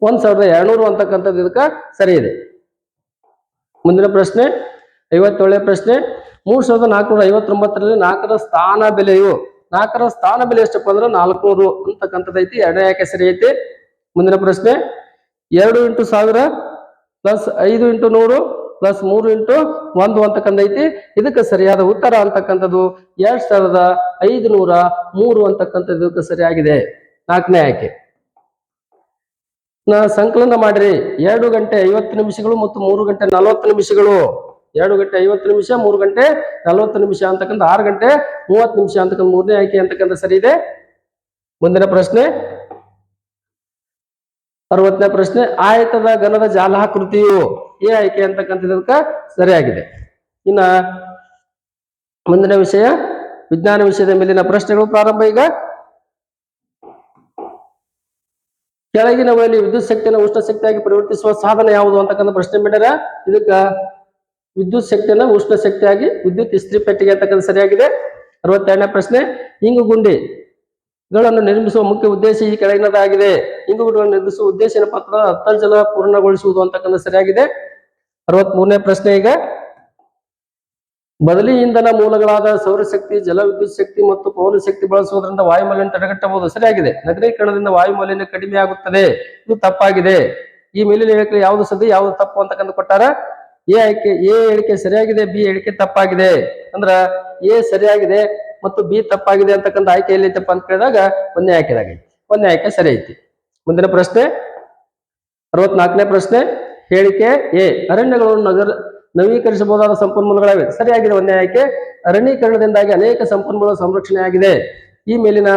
1200 ಅಂತಕ್ಕಂಥದ್ದು ಇದಕ್ಕೆ ಸರಿ ಇದೆ. ಮುಂದಿನ ಪ್ರಶ್ನೆ 57ನೇ ಪ್ರಶ್ನೆ 3459ರಲ್ಲಿ 4ರ ಸ್ಥಾನ ಬೆಲೆಯು 4ರ ಸ್ಥಾನ ಬೆಲೆ ಎಷ್ಟಪ್ಪ ಅಂದ್ರೆ 400 ಅಂತಕ್ಕಂಥದ್ದು ಐತಿ. ಎರಡನೇ ಆಯ್ಕೆ ಸರಿ ಐತಿ. ಮುಂದಿನ ಪ್ರಶ್ನೆ 2 × 1000 ಪ್ಲಸ್ 5 × 100 ಪ್ಲಸ್ 3 × 1 ಅಂತಕ್ಕಂಥ ಐತಿ. ಇದಕ್ಕೆ ಸರಿಯಾದ ಉತ್ತರ ಅಂತಕ್ಕಂಥದ್ದು 2503 ಅಂತಕ್ಕಂಥದ್ದು ಇದಕ್ಕೆ ಸರಿಯಾಗಿದೆ. 4ನೇ ಆಯ್ಕೆ. ಸಂಕಲನ ಮಾಡಿರಿ 2 ಗಂಟೆ 50 ನಿಮಿಷಗಳು ಮತ್ತು 3 ಗಂಟೆ 40 ನಿಮಿಷಗಳು. 2 ಗಂಟೆ 50 ನಿಮಿಷ 3 ಗಂಟೆ 40 ನಿಮಿಷ ಅಂತಕ್ಕಂಥ 6 ಗಂಟೆ 30 ನಿಮಿಷ ಅಂತಕ್ಕಂಥ 3ನೇ ಆಯ್ಕೆ ಅಂತಕ್ಕಂಥ ಸರಿ ಇದೆ. ಮುಂದಿನ ಪ್ರಶ್ನೆ 60ನೇ ಪ್ರಶ್ನೆ ಆಯತದ ಘನದ ಜಾಲಾಕೃತಿಯು ಎ ಆಯ್ಕೆ ಅಂತಕ್ಕಂಥದಕ್ಕೆ ಸರಿಯಾಗಿದೆ. ಇನ್ನ ಮುಂದಿನ ವಿಷಯ ವಿಜ್ಞಾನ ವಿಷಯದ ಮೇಲಿನ ಪ್ರಶ್ನೆಗಳು ಪ್ರಾರಂಭ. ಈಗ ಕೆಳಗಿನವರಲ್ಲಿ ವಿದ್ಯುತ್ ಶಕ್ತಿಯನ್ನು ಉಷ್ಣ ಶಕ್ತಿಯಾಗಿ ಪರಿವರ್ತಿಸುವ ಸಾಧನ ಯಾವುದು ಅಂತಕ್ಕಂಥ ಪ್ರಶ್ನೆ ಬಿಟ್ಟರೆ ಇದಕ್ಕ ವಿದ್ಯುತ್ ಶಕ್ತಿಯನ್ನು ಉಷ್ಣ ಶಕ್ತಿಯಾಗಿ ವಿದ್ಯುತ್ ಇಸ್ತ್ರಿ ಪೆಟ್ಟಿಗೆ ಅಂತಕ್ಕಂಥ ಸರಿಯಾಗಿದೆ. 62ನೇ ಪ್ರಶ್ನೆ ಇಂಗು ಗುಂಡಿಗಳನ್ನು ನಿರ್ಮಿಸುವ ಮುಖ್ಯ ಉದ್ದೇಶ ಈ ಕೆಳಗಿನದಾಗಿದೆ. ಇಂಗು ಗುಂಡಿಗಳನ್ನು ನಿರ್ಮಿಸುವ ಉದ್ದೇಶನ ಪತ್ರ ಅಂತರ್ಜಲ ಪೂರ್ಣಗೊಳಿಸುವುದು ಅಂತಕ್ಕಂಥ ಸರಿಯಾಗಿದೆ. 63ನೇ ಪ್ರಶ್ನೆ ಈಗ ಬದಲಿ ಇಂಧನ ಮೂಲಗಳಾದ ಸೌರಶಕ್ತಿ ಜಲ ವಿದ್ಯುತ್ ಶಕ್ತಿ ಮತ್ತು ಪವನ ಶಕ್ತಿ ಬಳಸುವುದರಿಂದ ವಾಯುಮಾಲಿನ್ಯ ತಡೆಗಟ್ಟಬಹುದು ಸರಿಯಾಗಿದೆ. ನಗರೀಕರಣದಿಂದ ವಾಯುಮಾಲಿನ್ಯ ಕಡಿಮೆ ಆಗುತ್ತದೆ ಇದು ತಪ್ಪಾಗಿದೆ. ಈ ಮೇಲಿನ ಹೇಳಿಕೆ ಯಾವುದು ಸರಿ ಯಾವುದು ತಪ್ಪು ಅಂತಕ್ಕಂಥ ಕೊಟ್ಟಾರ. ಎ ಹೇಳಿಕೆ ಸರಿಯಾಗಿದೆ, ಬಿ ಹೇಳಿಕೆ ತಪ್ಪಾಗಿದೆ. ಅಂದ್ರ ಎ ಸರಿಯಾಗಿದೆ ಮತ್ತು ಬಿ ತಪ್ಪಾಗಿದೆ ಅಂತಕ್ಕಂಥ ಆಯ್ಕೆ ಎಲ್ಲಿ ಐತಪ್ಪ ಅಂತ ಕೇಳಿದಾಗ 1ನೇ ಆಯ್ಕೆದಾಗ ಐತಿ. 1ನೇ ಆಯ್ಕೆ ಸರಿ ಐತಿ. ಮುಂದಿನ ಪ್ರಶ್ನೆ 64ನೇ ಪ್ರಶ್ನೆ ಹೇಳಿಕೆ ಎ ಅರಣ್ಯಗಳು ನವೀಕರಿಸಬಹುದಾದ ಸಂಪನ್ಮೂಲಗಳಾಗಿವೆ ಸರಿಯಾಗಿದೆ. 1ನೇ ಆಯ್ಕೆ ಅರಣ್ಯೀಕರಣದಿಂದಾಗಿ ಅನೇಕ ಸಂಪನ್ಮೂಲ ಸಂರಕ್ಷಣೆ ಆಗಿದೆ. ಈ ಮೇಲಿನ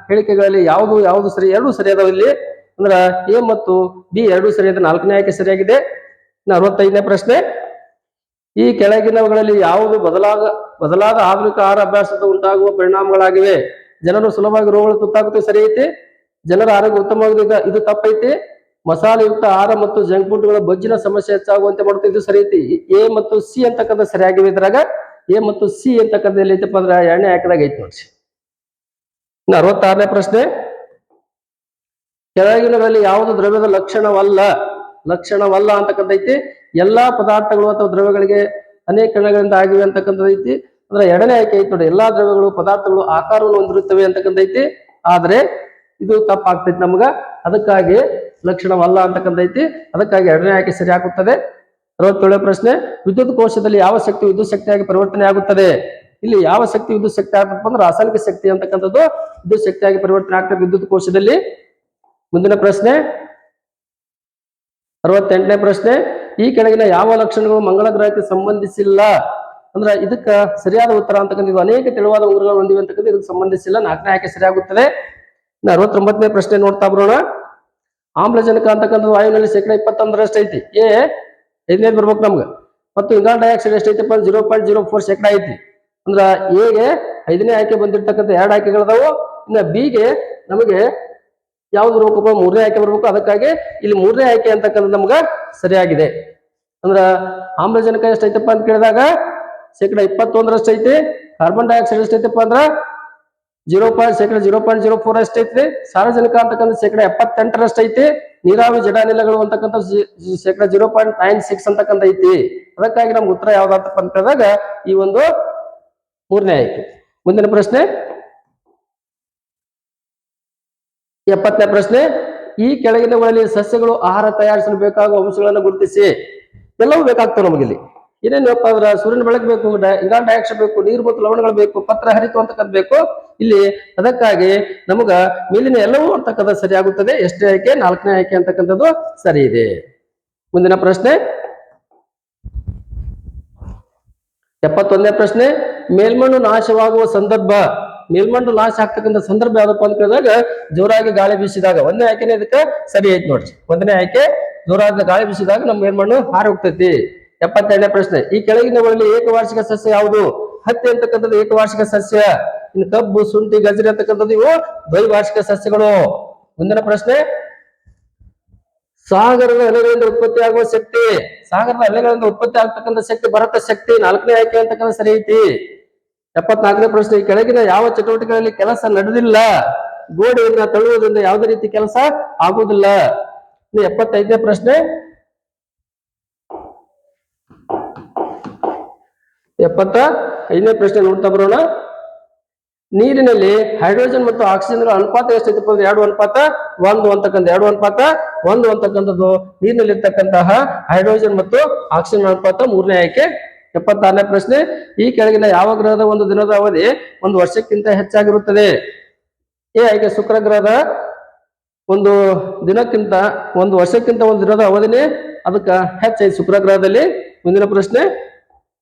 ಹೇಳಿಕೆಗಳಲ್ಲಿ ಯಾವುದು ಸರಿ? ಎರಡು ಸರಿಯಾದವು ಇಲ್ಲಿ. ಅಂದ್ರ ಎ ಮತ್ತು ಬಿ ಎರಡು ಸರಿಯಾದ. 4ನೇ ಆಯ್ಕೆ ಸರಿಯಾಗಿದೆ. 65ನೇ ಪ್ರಶ್ನೆ ಈ ಕೆಳಗಿನವುಗಳಲ್ಲಿ ಯಾವುದು ಬದಲಾದ ಆಧುನಿಕ ಆಹಾರ ಅಭ್ಯಾಸದ ಉಂಟಾಗುವ ಪರಿಣಾಮಗಳಾಗಿವೆ? ಜನರು ಸುಲಭವಾಗಿ ರೋಗಗಳು ತುತ್ತಾಗುತ್ತೆ ಸರಿ ಐತಿ. ಜನರ ಆರೋಗ್ಯ ಉತ್ತಮವಾಗಿದೆ ಇದು ತಪ್ಪೈತಿ. ಮಸಾಲೆಯುಕ್ತ ಆಹಾರ ಮತ್ತು ಜಂಕ್ ಫುಡ್ಗಳ ಬೊಜ್ಜಿನ ಸಮಸ್ಯೆ ಹೆಚ್ಚಾಗುವಂತೆ ಮಾಡುತ್ತೆ ಇದು ಸರಿ ಐತಿ. ಎ ಮತ್ತು ಸಿ ಅಂತಕ್ಕಂಥ ಸರಿಯಾಗಿವೆ. ಇದ್ರಾಗ ಎ ಮತ್ತು ಸಿ ಅಂತಕ್ಕಂಥ ಎಲ್ಲಿ ಐತಪ್ಪ ಅಂದ್ರೆ 2ನೇ ಆಯ್ಕೆದಾಗ ಐತಿ ನೋಡ್ರಿ. 66ನೇ ಪ್ರಶ್ನೆ ಕೆಳಗಿನಗಳಲ್ಲಿ ಯಾವುದು ದ್ರವ್ಯದ ಲಕ್ಷಣವಲ್ಲ ಅಂತಕ್ಕಂಥ ಐತಿ. ಎಲ್ಲಾ ಪದಾರ್ಥಗಳು ಅಥವಾ ದ್ರವ್ಯಗಳಿಗೆ ಅನೇಕ ಕಣಗಳಿಂದ ಆಗಿವೆ ಅಂತಕ್ಕಂಥದ್ದು ಐತಿ. ಅಂದ್ರೆ 2ನೇ ಆಯ್ಕೆ ಐತಿ ನೋಡಿ. ಎಲ್ಲಾ ದ್ರವ್ಯಗಳು ಪದಾರ್ಥಗಳು ಆಕಾರವನ್ನು ಹೊಂದಿರುತ್ತವೆ ಅಂತಕ್ಕಂಥ ಐತಿ. ಆದ್ರೆ ಇದು ತಪ್ಪಾಗ್ತೈತಿ ನಮ್ಗ. ಅದಕ್ಕಾಗಿ ಲಕ್ಷಣವಲ್ಲ ಅಂತಕ್ಕಂಥ ಐತಿ. ಅದಕ್ಕಾಗಿ 2ನೇ ಆಯ್ಕೆ ಸರಿ ಆಗುತ್ತದೆ. 67ನೇ ಪ್ರಶ್ನೆ ವಿದ್ಯುತ್ ಕೋಶದಲ್ಲಿ ಯಾವ ಶಕ್ತಿ ವಿದ್ಯುತ್ ಶಕ್ತಿಯಾಗಿ ಪರಿವರ್ತನೆ ಆಗುತ್ತದೆ? ಇಲ್ಲಿ ಯಾವ ಶಕ್ತಿ ವಿದ್ಯುತ್ ಶಕ್ತಿ ಆಗ್ತದೆ ಅಂದ್ರೆ ರಾಸಾಯನಿಕ ಶಕ್ತಿ ಅಂತಕ್ಕಂಥದ್ದು ವಿದ್ಯುತ್ ಶಕ್ತಿಯಾಗಿ ಪರಿವರ್ತನೆ ಆಗ್ತದೆ ವಿದ್ಯುತ್ ಕೋಶದಲ್ಲಿ. ಮುಂದಿನ ಪ್ರಶ್ನೆ 68ನೇ ಪ್ರಶ್ನೆ ಈ ಕೆಳಗಿನ ಯಾವ ಲಕ್ಷಣಗಳು ಮಂಗಳ ಗ್ರಹಕ್ಕೆ ಸಂಬಂಧಿಸಿಲ್ಲ? ಅಂದ್ರೆ ಇದಕ್ಕ ಸರಿಯಾದ ಉತ್ತರ ಅಂತಕ್ಕಂಥ ಇದು ಅನೇಕ ತೆಳುವಾದ ಉಂಗುರಗಳು ಹೊಂದಿವೆ ಅಂತಕ್ಕಂಥ ಇದಕ್ಕೆ ಸಂಬಂಧಿಸಿಲ್ಲ. 4ನೇ ಆಯ್ಕೆ ಸರಿಯಾಗುತ್ತದೆ. 69ನೇ ಪ್ರಶ್ನೆ ನೋಡ್ತಾ ಬರೋಣ. ಆಮ್ಲಜನಕ ಅಂತಕ್ಕಂಥದ್ದು ವಾಯುವಿನಲ್ಲಿ 21% ಐತಿ. ಎ 5ನೇದು ಬರ್ಬೇಕು ನಮ್ಗೆ. ಮತ್ತು ಇಂಗಾಲ ಡೈಆಕ್ಸೈಡ್ ಎಷ್ಟೈತಪ್ಪ 0.04% ಐತಿ. ಅಂದ್ರ ಎಗೆ 5ನೇ ಆಯ್ಕೆ ಬಂದಿರ್ತಕ್ಕಂಥ 2 ಆಯ್ಕೆಗಳದಾವು. ಇನ್ನ ಬಿಗೆ ನಮಗೆ ಯಾವ್ದು ಬರ್ಬೇಕಪ್ಪ 3ನೇ ಆಯ್ಕೆ ಬರ್ಬೇಕು. ಅದಕ್ಕಾಗಿ ಇಲ್ಲಿ 3ನೇ ಆಯ್ಕೆ ಅಂತಕ್ಕಂಥದ್ದು ನಮ್ಗ ಸರಿಯಾಗಿದೆ. ಅಂದ್ರ ಆಮ್ಲಜನಕ ಎಷ್ಟೈತಪ್ಪ ಅಂತ ಕೇಳಿದಾಗ 21% ಐತಿ. ಕಾರ್ಬನ್ ಡೈಆಕ್ಸೈಡ್ ಎಷ್ಟೈತಪ್ಪ ಅಂದ್ರ 0.04 ಅಷ್ಟೈತಿ. ಸಾರಜನಕ ಅಂತಕ್ಕಂಥ 78% ಐತಿ. ನೀರಾವಿ ಜಡಾನಿಲಗಳು ಅಂತಕ್ಕಂಥ 0.96 ಅಂತಕ್ಕಂಥ ಐತಿ. ಅದಕ್ಕಾಗಿ ನಮ್ಗೆ ಉತ್ತರ ಯಾವ್ದಾತಪ್ಪ ಅಂತ ಕೇಳಿದಾಗ ಈ ಒಂದು 3ನೇ ಆಯ್ಕೆ. ಮುಂದಿನ ಪ್ರಶ್ನೆ 70ನೇ ಪ್ರಶ್ನೆ ಈ ಕೆಳಗಿನಗಳಲ್ಲಿ ಸಸ್ಯಗಳು ಆಹಾರ ತಯಾರಿಸಲು ಬೇಕಾಗುವ ಅಂಶಗಳನ್ನು ಗುರುತಿಸಿ. ಎಲ್ಲವೂ ಬೇಕಾಗ್ತವೆ ನಮಗಿಲ್ಲಿ. ಏನೇನಪ್ಪ ಅಂದ್ರ ಸೂರ್ಯನ ಬೆಳಕು ಬೇಕು, ಇಂಗಾಲ ಡೈಆಕ್ಸೈಡ್ ಬೇಕು, ನೀರು ಮತ್ತು ಲವಣಗಳು ಬೇಕು, ಪತ್ರ ಹರಿತು ಅಂತಕ್ಕಂಥ ಬೇಕು ಇಲ್ಲಿ. ಅದಕ್ಕಾಗಿ ನಮಗ ಮೇಲಿನ ಎಲ್ಲವೂ ಅಂತಕ್ಕಂಥ ಸರಿಯಾಗುತ್ತದೆ. ಎಷ್ಟೇ ಆಯ್ಕೆ 4ನೇ ಆಯ್ಕೆ ಅಂತಕ್ಕಂಥದ್ದು ಸರಿ ಇದೆ. ಮುಂದಿನ ಪ್ರಶ್ನೆ 71ನೇ ಪ್ರಶ್ನೆ ಮೇಲ್ಮಣ್ಣು ನಾಶವಾಗುವ ಸಂದರ್ಭ. ಮೇಲ್ಮಣ್ಣು ನಾಶ ಆಗ್ತಕ್ಕಂಥ ಸಂದರ್ಭ ಯಾವ್ದಪ್ಪ ಅಂತ ಕೇಳಿದಾಗ ಜೋರಾಗಿ ಗಾಳಿ ಬೀಸಿದಾಗ. 1ನೇ ಆಯ್ಕೆನೇ ಇದಕ್ಕೆ ಸರಿ ಐತಿ ನೋಡ್ರಿ. 1ನೇ ಆಯ್ಕೆ ಜೋರಾದ ಗಾಳಿ ಬೀಸಿದಾಗ ನಮ್ಮ ಮೇಲ್ಮಣ್ಣು ಹಾರಿ ಹೋಗ್ತೈತಿ. 72ನೇ ಪ್ರಶ್ನೆ ಈ ಕೆಳಗಿನವುಗಳಲ್ಲಿ ಏಕವಾರ್ಷಿಕ ಸಸ್ಯ ಯಾವುದು? ಹತ್ತಿ ಅಂತಕ್ಕಂಥದ್ದು ಏಕವಾರ್ಷಿಕ ಸಸ್ಯ. ಇನ್ನು ಕಬ್ಬು, ಶುಂಠಿ, ಗಜರಿ ಅಂತಕ್ಕಂಥದ್ದು ಇವು ದ್ವೈವಾರ್ಷಿಕ ಸಸ್ಯಗಳು. ಮುಂದಿನ ಪ್ರಶ್ನೆ ಸಾಗರದ ಅಲೆಗಳಿಂದ ಉತ್ಪತ್ತಿ ಆಗುವ ಶಕ್ತಿ. ಸಾಗರದ ಅಲೆಗಳಿಂದ ಉತ್ಪತ್ತಿ ಆಗ್ತಕ್ಕಂಥ ಶಕ್ತಿ ಭರತ ಶಕ್ತಿ. 4ನೇ ಆಯ್ಕೆ ಅಂತಕ್ಕಂಥ ಸರಿ ಐತಿ. 74ನೇ ಪ್ರಶ್ನೆ ಈ ಕೆಳಗಿನ ಯಾವ ಚಟುವಟಿಕೆಗಳಲ್ಲಿ ಕೆಲಸ ನಡೆದಿಲ್ಲ? ಗೋಡೆಯನ್ನ ತಳ್ಳುವುದರಿಂದ ಯಾವುದೇ ರೀತಿ ಕೆಲಸ ಆಗುವುದಿಲ್ಲ. ಇನ್ನು 75ನೇ ಪ್ರಶ್ನೆ 75ನೇ ಪ್ರಶ್ನೆ ನೋಡ್ತಾ ಬರೋಣ. ನೀರಿನಲ್ಲಿ ಹೈಡ್ರೋಜನ್ ಮತ್ತು ಆಕ್ಸಿಜನ್ ಅನುಪಾತ ಎಷ್ಟೈತಿ? 2:1 ಅಂತಕ್ಕಂಥ 2:1 ಅಂತಕ್ಕಂಥದ್ದು ನೀರಿನಲ್ಲಿ ಇರ್ತಕ್ಕಂತಹ ಹೈಡ್ರೋಜನ್ ಮತ್ತು ಆಕ್ಸಿಜನ್ ಅನುಪಾತ. ಮೂರನೇ ಆಯ್ಕೆ. 76ನೇ ಪ್ರಶ್ನೆ, ಈ ಕೆಳಗಿನ ಯಾವ ಗ್ರಹದ ಒಂದು ದಿನದ ಅವಧಿ ಒಂದು ವರ್ಷಕ್ಕಿಂತ ಹೆಚ್ಚಾಗಿರುತ್ತದೆ? ಎ ಆಯ್ಕೆ ಶುಕ್ರ ಗ್ರಹದ ಒಂದು ದಿನಕ್ಕಿಂತ ಒಂದು ವರ್ಷಕ್ಕಿಂತ ಒಂದು ದಿನದ ಅವಧಿನೇ ಅದಕ್ಕೆ ಹೆಚ್ಚೈತಿ ಶುಕ್ರ ಗ್ರಹದಲ್ಲಿ. ಮುಂದಿನ ಪ್ರಶ್ನೆ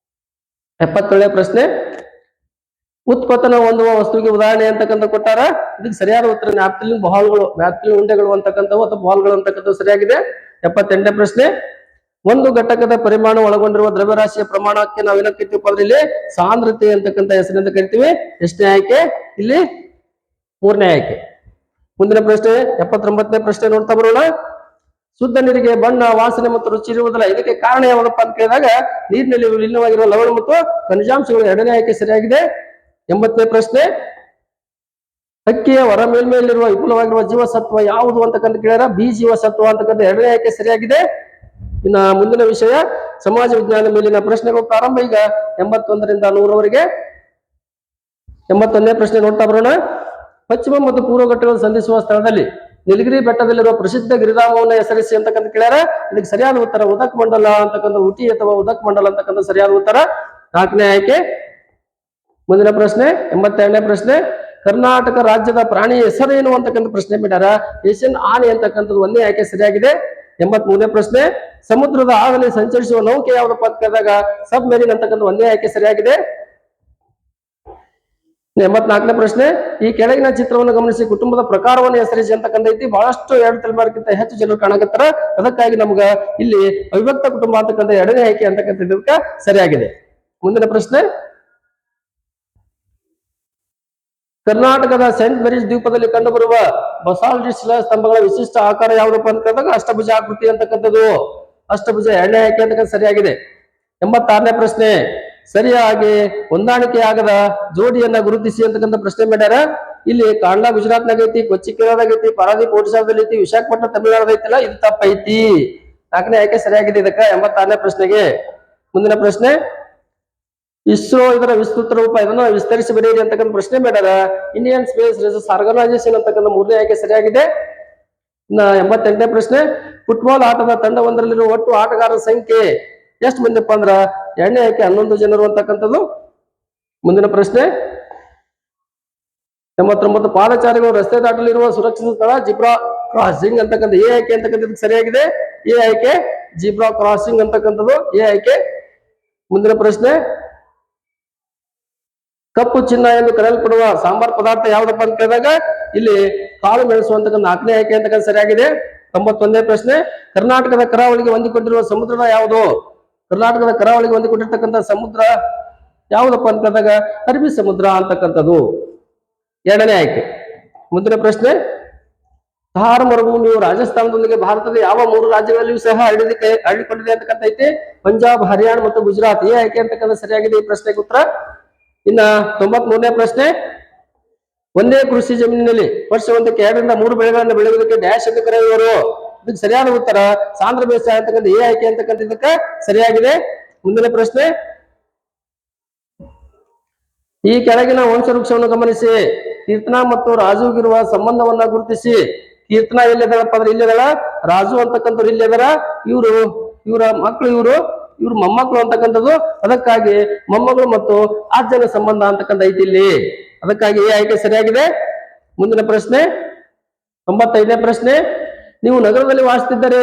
77ನೇ ಪ್ರಶ್ನೆ, ಉತ್ಪತನ ಹೊಂದುವ ವಸ್ತುವಿಗೆ ಉದಾಹರಣೆ ಅಂತಕ್ಕಂಥ ಕೊಟ್ಟಾರ. ಇದಕ್ಕೆ ಸರಿಯಾದ ಉತ್ತರ ನ್ಯಾಪ್ಥಲಿನ್ ಬಾಲ್ಗಳು, ನ್ಯಾಪ್ಥಲಿನ್ ಉಂಡೆಗಳು ಅಂತಕ್ಕಂಥವು ಅಥವಾ ಬಾಲ್ಗಳು ಅಂತಕ್ಕಂಥವು ಸರಿಯಾಗಿದೆ. 78ನೇ ಪ್ರಶ್ನೆ, ಒಂದು ಘಟಕದ ಪರಿಮಾಣ ಒಳಗೊಂಡಿರುವ ದ್ರವ್ಯರಾಶಿಯ ಪ್ರಮಾಣಕ್ಕೆ ನಾವು ಏನಕ್ಕೆ ಕರಿತೀವಿ? ಇಲ್ಲಿ ಸಾಂದ್ರತೆ ಅಂತಕ್ಕಂಥ ಹೆಸರಿನಿಂದ ಕರಿತೀವಿ. ಎಷ್ಟನೇ ಆಯ್ಕೆ? ಇಲ್ಲಿ ಮೂರನೇ ಆಯ್ಕೆ. ಮುಂದಿನ ಪ್ರಶ್ನೆ 79ನೇ ಪ್ರಶ್ನೆ ನೋಡ್ತಾ ಬರೋಣ. ಶುದ್ಧ ನೀರಿಗೆ ಬಣ್ಣ, ವಾಸನೆ ಮತ್ತು ರುಚಿ ಇರುವುದಿಲ್ಲ. ಇದಕ್ಕೆ ಕಾರಣ ಯಾವ್ದಪ್ಪ ಅಂತ ಕೇಳಿದಾಗ ನೀರಿನಲ್ಲಿ ವಿಲೀನವಾಗಿರುವ ಲವಣ ಮತ್ತು ಖನಿಜಾಂಶಗಳು. ಎರಡನೇ ಆಯ್ಕೆ ಸರಿಯಾಗಿದೆ. 80ನೇ ಪ್ರಶ್ನೆ, ಅಕ್ಕಿಯ ಹೊರ ಮೇಲ್ಮೇಲಿರುವ ವಿಪುಲವಾಗಿರುವ ಜೀವಸತ್ವ ಯಾವುದು ಅಂತಕ್ಕಂಥ ಕೇಳಿದ್ರೆ ಬಿ ಜೀವಸತ್ವ ಅಂತಕ್ಕಂಥ ಎರಡನೇ ಆಯ್ಕೆ ಸರಿಯಾಗಿದೆ. ಇನ್ನ ಮುಂದಿನ ವಿಷಯ ಸಮಾಜ ವಿಜ್ಞಾನ ಮೇಲಿನ ಪ್ರಶ್ನೆಗಳು ಪ್ರಾರಂಭ. ಈಗ 81ರಿಂದ 100ರವರೆಗೆ. 81ನೇ ಪ್ರಶ್ನೆ ನೋಡ್ತಾ ಬರೋಣ. ಪಶ್ಚಿಮ ಮತ್ತು ಪೂರ್ವ ಘಟ್ಟಗಳನ್ನು ಸಂಧಿಸುವ ಸ್ಥಳದಲ್ಲಿ ನೀಲಗಿರಿ ಬೆಟ್ಟದಲ್ಲಿರುವ ಪ್ರಸಿದ್ಧ ಗಿರಿಧಾಮವನ್ನು ಹೆಸರಿಸಿ ಅಂತಕ್ಕಂಥ ಕೇಳ್ಯಾರ. ಇದಕ್ಕೆ ಸರಿಯಾದ ಉತ್ತರ ಉದಕ್ ಮಂಡಲ ಅಂತಕ್ಕಂಥ, ಊಟಿ ಅಥವಾ ಉದಕ್ ಮಂಡಲ ಅಂತಕ್ಕಂಥ ಸರಿಯಾದ ಉತ್ತರ. 4ನೇ ಆಯ್ಕೆ. ಮುಂದಿನ ಪ್ರಶ್ನೆ 82ನೇ ಪ್ರಶ್ನೆ, ಕರ್ನಾಟಕ ರಾಜ್ಯದ ಪ್ರಾಣಿ ಹೆಸರೇನು ಅಂತಕ್ಕಂಥ ಪ್ರಶ್ನೆ ಬಿಟ್ಟಾರ. ಏಷ್ಯನ್ ಆನೆ ಅಂತಕ್ಕಂಥದ್ದು 1ನೇ ಆಯ್ಕೆ ಸರಿಯಾಗಿದೆ. 83ನೇ ಪ್ರಶ್ನೆ, ಸಮುದ್ರದ ಆಳದಲ್ಲಿ ಸಂಚರಿಸುವ ನೌಕೆ ಯಾವ್ದಪ್ಪ ಅಂತ ಕೇಳಿದಾಗ ಸಬ್ ಮೆರಿನ್ ಅಂತಕ್ಕಂಥ 1ನೇ ಆಯ್ಕೆ ಸರಿಯಾಗಿದೆ. 84ನೇ ಪ್ರಶ್ನೆ, ಈ ಕೆಳಗಿನ ಚಿತ್ರವನ್ನು ಗಮನಿಸಿ ಕುಟುಂಬದ ಪ್ರಕಾರವನ್ನು ಹೆಸರಿಸಿ ಅಂತಕ್ಕಂಥ ಐತಿ. ಬಹಳಷ್ಟು 2 ತಲೆಮಾರಿಗಿಂತ ಹೆಚ್ಚು ಜನರು ಕಾಣಕತ್ತಾರ. ಅದಕ್ಕಾಗಿ ನಮ್ಗ ಇಲ್ಲಿ ಅವಿಭಕ್ತ ಕುಟುಂಬ ಅಂತಕ್ಕಂಥ 2ನೇ ಆಯ್ಕೆ ಅಂತಕ್ಕಂಥದಕ್ಕೆ ಸರಿಯಾಗಿದೆ. ಮುಂದಿನ ಪ್ರಶ್ನೆ, ಕರ್ನಾಟಕದ ಸೇಂಟ್ ಮೇರೀಸ್ ದ್ವೀಪದಲ್ಲಿ ಕಂಡುಬರುವ ಬಸಾಲ್ಟಿಕ್ ಶಿಲಾ ಸ್ತಂಭಗಳ ವಿಶಿಷ್ಟ ಆಕಾರ ಯಾವುದಪ್ಪ ಅಂತ ಕೇಳಿದಾಗ ಅಷ್ಟಭುಜ ಆಕೃತಿ ಅಂತಕ್ಕಂಥದ್ದು. ಅಷ್ಟಭುಜ 2ನೇ ಆಯ್ಕೆ ಅಂತಕ್ಕಂಥ ಸರಿಯಾಗಿದೆ. 86ನೇ ಪ್ರಶ್ನೆ, ಸರಿಯಾಗಿ ಹೊಂದಾಣಿಕೆಯಾಗದ ಜೋಡಿಯನ್ನ ಗುರುತಿಸಿ ಅಂತಕ್ಕಂಥ ಪ್ರಶ್ನೆ ಮಾಡ್ಯಾರ. ಇಲ್ಲಿ ಕಾಂಡ್ಲಾ ಗುಜರಾತ್ನಾಗ ಐತಿ, ಕೊಚ್ಚಿ ಕೇರಳದಾಗ ಐತಿ, ಪಾರಾದೀಪ್ ಒಡಿಶಾದಲ್ಲಿ ಐತಿ, ವಿಶಾಖಪಟ್ಟಣ ತಮಿಳುನಾಡು ಐತಿಲ್ಲ, ಇದು ತಪ್ಪೈತಿ. 4ನೇ ಆಯ್ಕೆ ಸರಿಯಾಗಿದೆ ಇದಕ್ಕ 86ನೇ ಪ್ರಶ್ನೆಗೆ. ಮುಂದಿನ ಪ್ರಶ್ನೆ, ಇಸ್ರೋ ಇದರ ವಿಸ್ತೃತ ರೂಪ ಇದನ್ನ ವಿಸ್ತರಿಸಿ ಬರೆಯಿರಿ ಅಂತಕ್ಕಂಥ ಪ್ರಶ್ನೆ ಮಾಡ್ಯಾರ. ಇಂಡಿಯನ್ ಸ್ಪೇಸ್ ರಿಸರ್ಚ್ ಆರ್ಗನೈಸೇಷನ್ ಅಂತಕ್ಕಂಥ 3ನೇ ಆಯ್ಕೆ ಸರಿಯಾಗಿದೆ. ಇನ್ನ 88ನೇ ಪ್ರಶ್ನೆ, ಫುಟ್ಬಾಲ್ ಆಟದ ತಂಡವೊಂದರಲ್ಲಿರುವ ಒಟ್ಟು ಆಟಗಾರರ ಸಂಖ್ಯೆ ಎಷ್ಟು ಮಂದಿಪ್ಪ ಅಂದ್ರ 2ನೇ ಆಯ್ಕೆ 11 ಜನರು ಅಂತಕ್ಕಂಥದ್ದು. ಮುಂದಿನ ಪ್ರಶ್ನೆ 89, ಪಾದಚಾರಿಗಳು ರಸ್ತೆ ದಾಟಲಿರುವ ಸುರಕ್ಷಿತ ಸ್ಥಳ ಜಿಬ್ರಾ ಕ್ರಾಸಿಂಗ್ ಅಂತಕ್ಕಂಥ ಎ ಆಯ್ಕೆ ಅಂತಕ್ಕಂಥದ್ದು ಸರಿಯಾಗಿದೆ. ಎ ಆಯ್ಕೆ ಜಿಬ್ರಾ ಕ್ರಾಸಿಂಗ್ ಅಂತಕ್ಕಂಥದ್ದು ಎ ಆಯ್ಕೆ. ಮುಂದಿನ ಪ್ರಶ್ನೆ, ಕಪ್ಪು ಚಿನ್ನ ಎಂದು ಕರೆಯಲ್ಪಡುವ ಸಾಂಬಾರ್ ಪದಾರ್ಥ ಯಾವ್ದಪ್ಪ ಅಂತ ಕೇಳಿದಾಗ ಇಲ್ಲಿ ಕಾಳು ಮೆಣಸು ಅಂತಕ್ಕಂಥ 4ನೇ ಆಯ್ಕೆ ಅಂತಕ್ಕಂಥ ಸರಿಯಾಗಿದೆ. 91ನೇ ಪ್ರಶ್ನೆ, ಕರ್ನಾಟಕದ ಕರಾವಳಿಗೆ ಹೊಂದಿಕೊಂಡಿರುವ ಸಮುದ್ರ ಯಾವುದು? ಕರ್ನಾಟಕದ ಕರಾವಳಿಗೆ ಹೊಂದಿಕೊಂಡಿರ್ತಕ್ಕಂಥ ಸಮುದ್ರ ಯಾವುದಪ್ಪ ಅಂತ ಕೇಳಿದಾಗ ಅರಬ್ಬಿ ಸಮುದ್ರ ಅಂತಕ್ಕಂಥದ್ದು 2ನೇ ಆಯ್ಕೆ. ಮುಂದಿನ ಪ್ರಶ್ನೆ, ಥಾರ್ ಮರುಭೂಮಿಯು ರಾಜಸ್ಥಾನದೊಂದಿಗೆ ಭಾರತದ ಯಾವ 3 ರಾಜ್ಯಗಳಲ್ಲಿಯೂ ಸಹ ಹರಡಿಕೊಂಡಿದೆ ಅಂತಕ್ಕಂಥ ಐತಿ? ಪಂಜಾಬ್, ಹರಿಯಾಣ ಮತ್ತು ಗುಜರಾತ್. ಎ ಆಯ್ಕೆ ಅಂತಕ್ಕಂಥ ಸರಿಯಾಗಿದೆ ಈ ಪ್ರಶ್ನೆಗೆ ಉತ್ತರ. ಇನ್ನ 93ನೇ ಪ್ರಶ್ನೆ, ಒಂದೇ ಕೃಷಿ ಜಮೀನಿನಲ್ಲಿ ವರ್ಷವೊಂದಕ್ಕೆ 2 ರಿಂದ 3 ಬೆಳೆಗಳನ್ನು ಬೆಳೆಯುವುದಕ್ಕೆ ಡ್ಯಾಶ್ ಎಂದು ಕರೆಯುವರು. ಇದಕ್ಕೆ ಸರಿಯಾದ ಉತ್ತರ ಸಾಂದ್ರ ಬೇಸಾಯ ಅಂತಕ್ಕಂಥ ಎ ಆಯ್ಕೆ ಅಂತಕ್ಕಂಥ ಇದಕ್ಕೆ ಸರಿಯಾಗಿದೆ. ಮುಂದಿನ ಪ್ರಶ್ನೆ, ಈ ಕೆಳಗಿನ ವಂಶವೃಕ್ಷವನ್ನು ಗಮನಿಸಿ ಕೀರ್ತನಾ ಮತ್ತು ರಾಜುಗಿರುವ ಸಂಬಂಧವನ್ನ ಗುರುತಿಸಿ. ಕೀರ್ತನಾ ಎಲ್ಲಿದ್ದಾಳಪ್ಪ ಅಂದ್ರೆ ಇಲ್ಲಿದಾಳ, ರಾಜು ಅಂತಕ್ಕಂಥವ್ರು ಇಲ್ಲಿದಾರ. ಇವರ ಮಕ್ಕಳು ಇವ್ರ ಮೊಮ್ಮಕ್ಕಳು ಅಂತಕ್ಕಂಥದ್ದು. ಅದಕ್ಕಾಗಿ ಮೊಮ್ಮಗಳು ಮತ್ತು ಅಜ್ಜನ ಸಂಬಂಧ ಅಂತಕ್ಕಂಥ ಐತಿ ಇಲ್ಲಿ. ಅದಕ್ಕಾಗಿ ಈ ಆಯ್ಕೆ ಸರಿಯಾಗಿದೆ. ಮುಂದಿನ ಪ್ರಶ್ನೆ 95ನೇ ಪ್ರಶ್ನೆ, ನೀವು ನಗರದಲ್ಲಿ ವಾಸಿಸಿದ್ದರೆ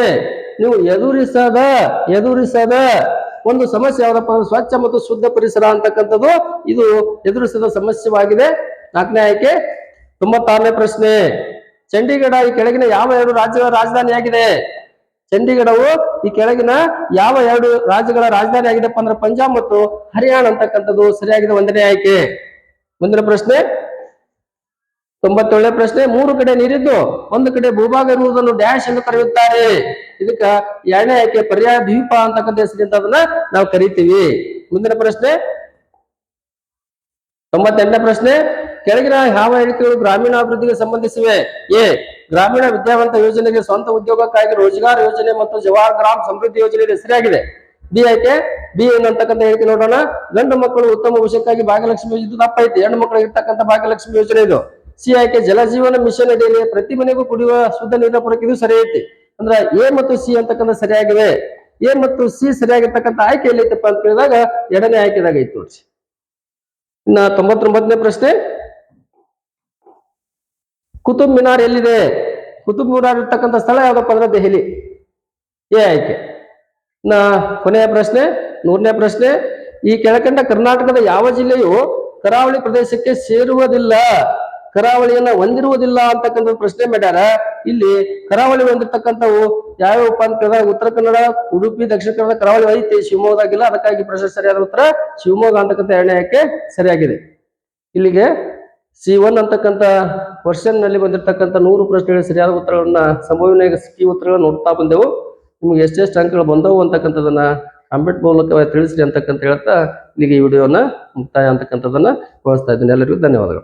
ನೀವು ಎದುರಿಸದ ಒಂದು ಸಮಸ್ಯೆ ಯಾವ್ದಪ್ಪ ಅಂದ್ರೆ ಸ್ವಚ್ಛ ಮತ್ತು ಶುದ್ಧ ಪರಿಸರ ಅಂತಕ್ಕಂಥದ್ದು. ಇದು ಎದುರಿಸದ ಸಮಸ್ಯೆವಾಗಿದೆ. 4ನೇ ಆಯ್ಕೆ. 96ನೇ ಪ್ರಶ್ನೆ, ಚಂಡೀಗಢ ಈ ಕೆಳಗಿನ ಯಾವ 2 ರಾಜ್ಯಗಳ ರಾಜಧಾನಿಯಾಗಿದೆ? ಚಂಡೀಗಢವು ಈ ಕೆಳಗಿನ ಯಾವ 2 ರಾಜ್ಯಗಳ ರಾಜಧಾನಿ ಆಗಿದೆಪ್ಪ ಅಂದ್ರೆ ಪಂಜಾಬ್ ಮತ್ತು ಹರಿಯಾಣ ಅಂತಕ್ಕಂಥದ್ದು ಸರಿಯಾಗಿದೆ. 1ನೇ ಆಯ್ಕೆ. ಮುಂದಿನ ಪ್ರಶ್ನೆ 97ನೇ ಪ್ರಶ್ನೆ, 3 ಕಡೆ ನೀರಿದ್ದು 1 ಕಡೆ ಭೂಭಾಗ ಇರುವುದನ್ನು ಡ್ಯಾಶ್ ಎಂದು ಕರೆಯುತ್ತಾರೆ. ಇದಕ್ಕ 2ನೇ ಆಯ್ಕೆ ಪರ್ಯಾಯ ದ್ವೀಪ ಅಂತಕ್ಕಂಥ ಹೆಸರಿಂದ ಅದನ್ನ ನಾವು ಕರಿತೀವಿ. ಮುಂದಿನ ಪ್ರಶ್ನೆ 98ನೇ ಪ್ರಶ್ನೆ, ಕೆಳಗಿನ ಯಾವ ಹೇಳಿಕೆಗಳು ಗ್ರಾಮೀಣಾಭಿವೃದ್ಧಿಗೆ ಸಂಬಂಧಿಸಿವೆ? ಎ ಗ್ರಾಮೀಣ ವಿದ್ಯಾವಂತ ಯೋಜನೆಗೆ ಸ್ವಂತ ಉದ್ಯೋಗಕ್ಕಾಗಿ ರೋಜ್ಗಾರ್ ಯೋಜನೆ ಮತ್ತು ಜವಾಹರ್ ಗ್ರಾಮ್ ಸಮೃದ್ಧಿ ಯೋಜನೆ ಹೆಸರಾಗಿದೆ. ಬಿ ಆಯ್ಕೆ. ಬಿ ಏನಂತಕ್ಕಂಥ ಹೇಳಿಕೆ ನೋಡೋಣ. ಗಂಡು ಮಕ್ಕಳು ಉತ್ತಮ ಭವಿಷ್ಯಕ್ಕಾಗಿ ಭಾಗ್ಯಲಕ್ಷ್ಮಿ ಯೋಜನೆ ತಪ್ಪೈತಿ. ಹೆಣ್ಣು ಮಕ್ಕಳಿಗೆ ಇರ್ತಕ್ಕಂಥ ಭಾಗ್ಯಲಕ್ಷ್ಮಿ ಯೋಜನೆ ಇದು. ಸಿ ಆಯ್ಕೆ. ಜಲಜೀವನ ಮಿಷನ್ ಅಡಿಯಲ್ಲಿ ಪ್ರತಿ ಮನೆಗೂ ಕುಡಿಯುವ ಶುದ್ಧ ನೀರಿನ ಪೂರೈಕೆ ಇದು ಸರಿ ಐತಿ. ಅಂದ್ರ ಎ ಮತ್ತು ಸಿ ಅಂತಕ್ಕಂಥ ಸರಿಯಾಗಿವೆ. ಎ ಮತ್ತು ಸಿ ಸರಿಯಾಗಿರ್ತಕ್ಕಂಥ ಆಯ್ಕೆ ಎಲ್ಲೈತಪ್ಪ ಅಂತ ಕೇಳಿದಾಗ ಎರಡನೇ ಆಯ್ಕೆದಾಗ ಐತಿ ನೋಡ್ರಿ. ಇನ್ನ 99ನೇ ಪ್ರಶ್ನೆ, ಕುತುಬ್ ಮಿನಾರ್ ಎಲ್ಲಿದೆ? ಕುತುಬ್ ಮಿನಾರ್ ಇರ್ತಕ್ಕಂಥ ಸ್ಥಳ ಯಾವ್ದಪ್ಪ ಅಂದ್ರೆ ದೆಹಲಿ. ಎ ಆಯ್ಕೆ. ಕೊನೆಯ ಪ್ರಶ್ನೆ 100ನೇ ಪ್ರಶ್ನೆ, ಈ ಕೆಳಕಂಡ ಕರ್ನಾಟಕದ ಯಾವ ಜಿಲ್ಲೆಯು ಕರಾವಳಿ ಪ್ರದೇಶಕ್ಕೆ ಸೇರುವುದಿಲ್ಲ, ಕರಾವಳಿಯನ್ನ ಹೊಂದಿರುವುದಿಲ್ಲ ಅಂತಕ್ಕಂಥ ಪ್ರಶ್ನೆ ಮಾಡ್ಯಾರ. ಇಲ್ಲಿ ಕರಾವಳಿ ಹೊಂದಿರ್ತಕ್ಕಂಥವು ಯಾವ್ಯಾವಪ್ಪ ಅಂತ ಕೇಳಿದಾಗ ಉತ್ತರ ಕನ್ನಡ, ಉಡುಪಿ, ದಕ್ಷಿಣ ಕನ್ನಡ ಕರಾವಳಿ ಐತಿ, ಶಿವಮೊಗ್ಗದಾಗಿಲ್ಲ. ಅದಕ್ಕಾಗಿ ಪ್ರಶ್ನೆ ಸರಿಯಾದ ಉತ್ತರ ಶಿವಮೊಗ್ಗ ಅಂತಕ್ಕಂಥ ಎರಡನೇ ಆಯ್ಕೆ ಸರಿಯಾಗಿದೆ. ಇಲ್ಲಿಗೆ C1 ಅಂತಕ್ಕಂಥ ವರ್ಷನ್ ನಲ್ಲಿ ಬಂದಿರತಕ್ಕಂಥ 100 ಪ್ರಶ್ನೆಗಳ ಸರಿಯಾದ ಉತ್ತರಗಳನ್ನ ಸಂಭಾವನೆ ಕೀ ಉತ್ತರಗಳನ್ನ ನೋಡ್ತಾ ಬಂದೆವು. ನಿಮ್ಗೆ ಎಷ್ಟೆಷ್ಟು ಅಂಕಗಳು ಬಂದವು ಅಂತಕ್ಕಂಥದನ್ನ ಕಾಮೆಂಟ್ ಮೂಲಕ ತಿಳಿಸ್ರಿ ಅಂತಕ್ಕಂಥ ಹೇಳ್ತಾ ಇಲ್ಲಿಗೆ ಈ ವಿಡಿಯೋನ ಮುಕ್ತಾಯ ಅಂತಕ್ಕಂಥದನ್ನ ಬಳಸ್ತಾ ಇದ್ದೀನಿ. ಎಲ್ಲರಿಗೂ ಧನ್ಯವಾದಗಳು.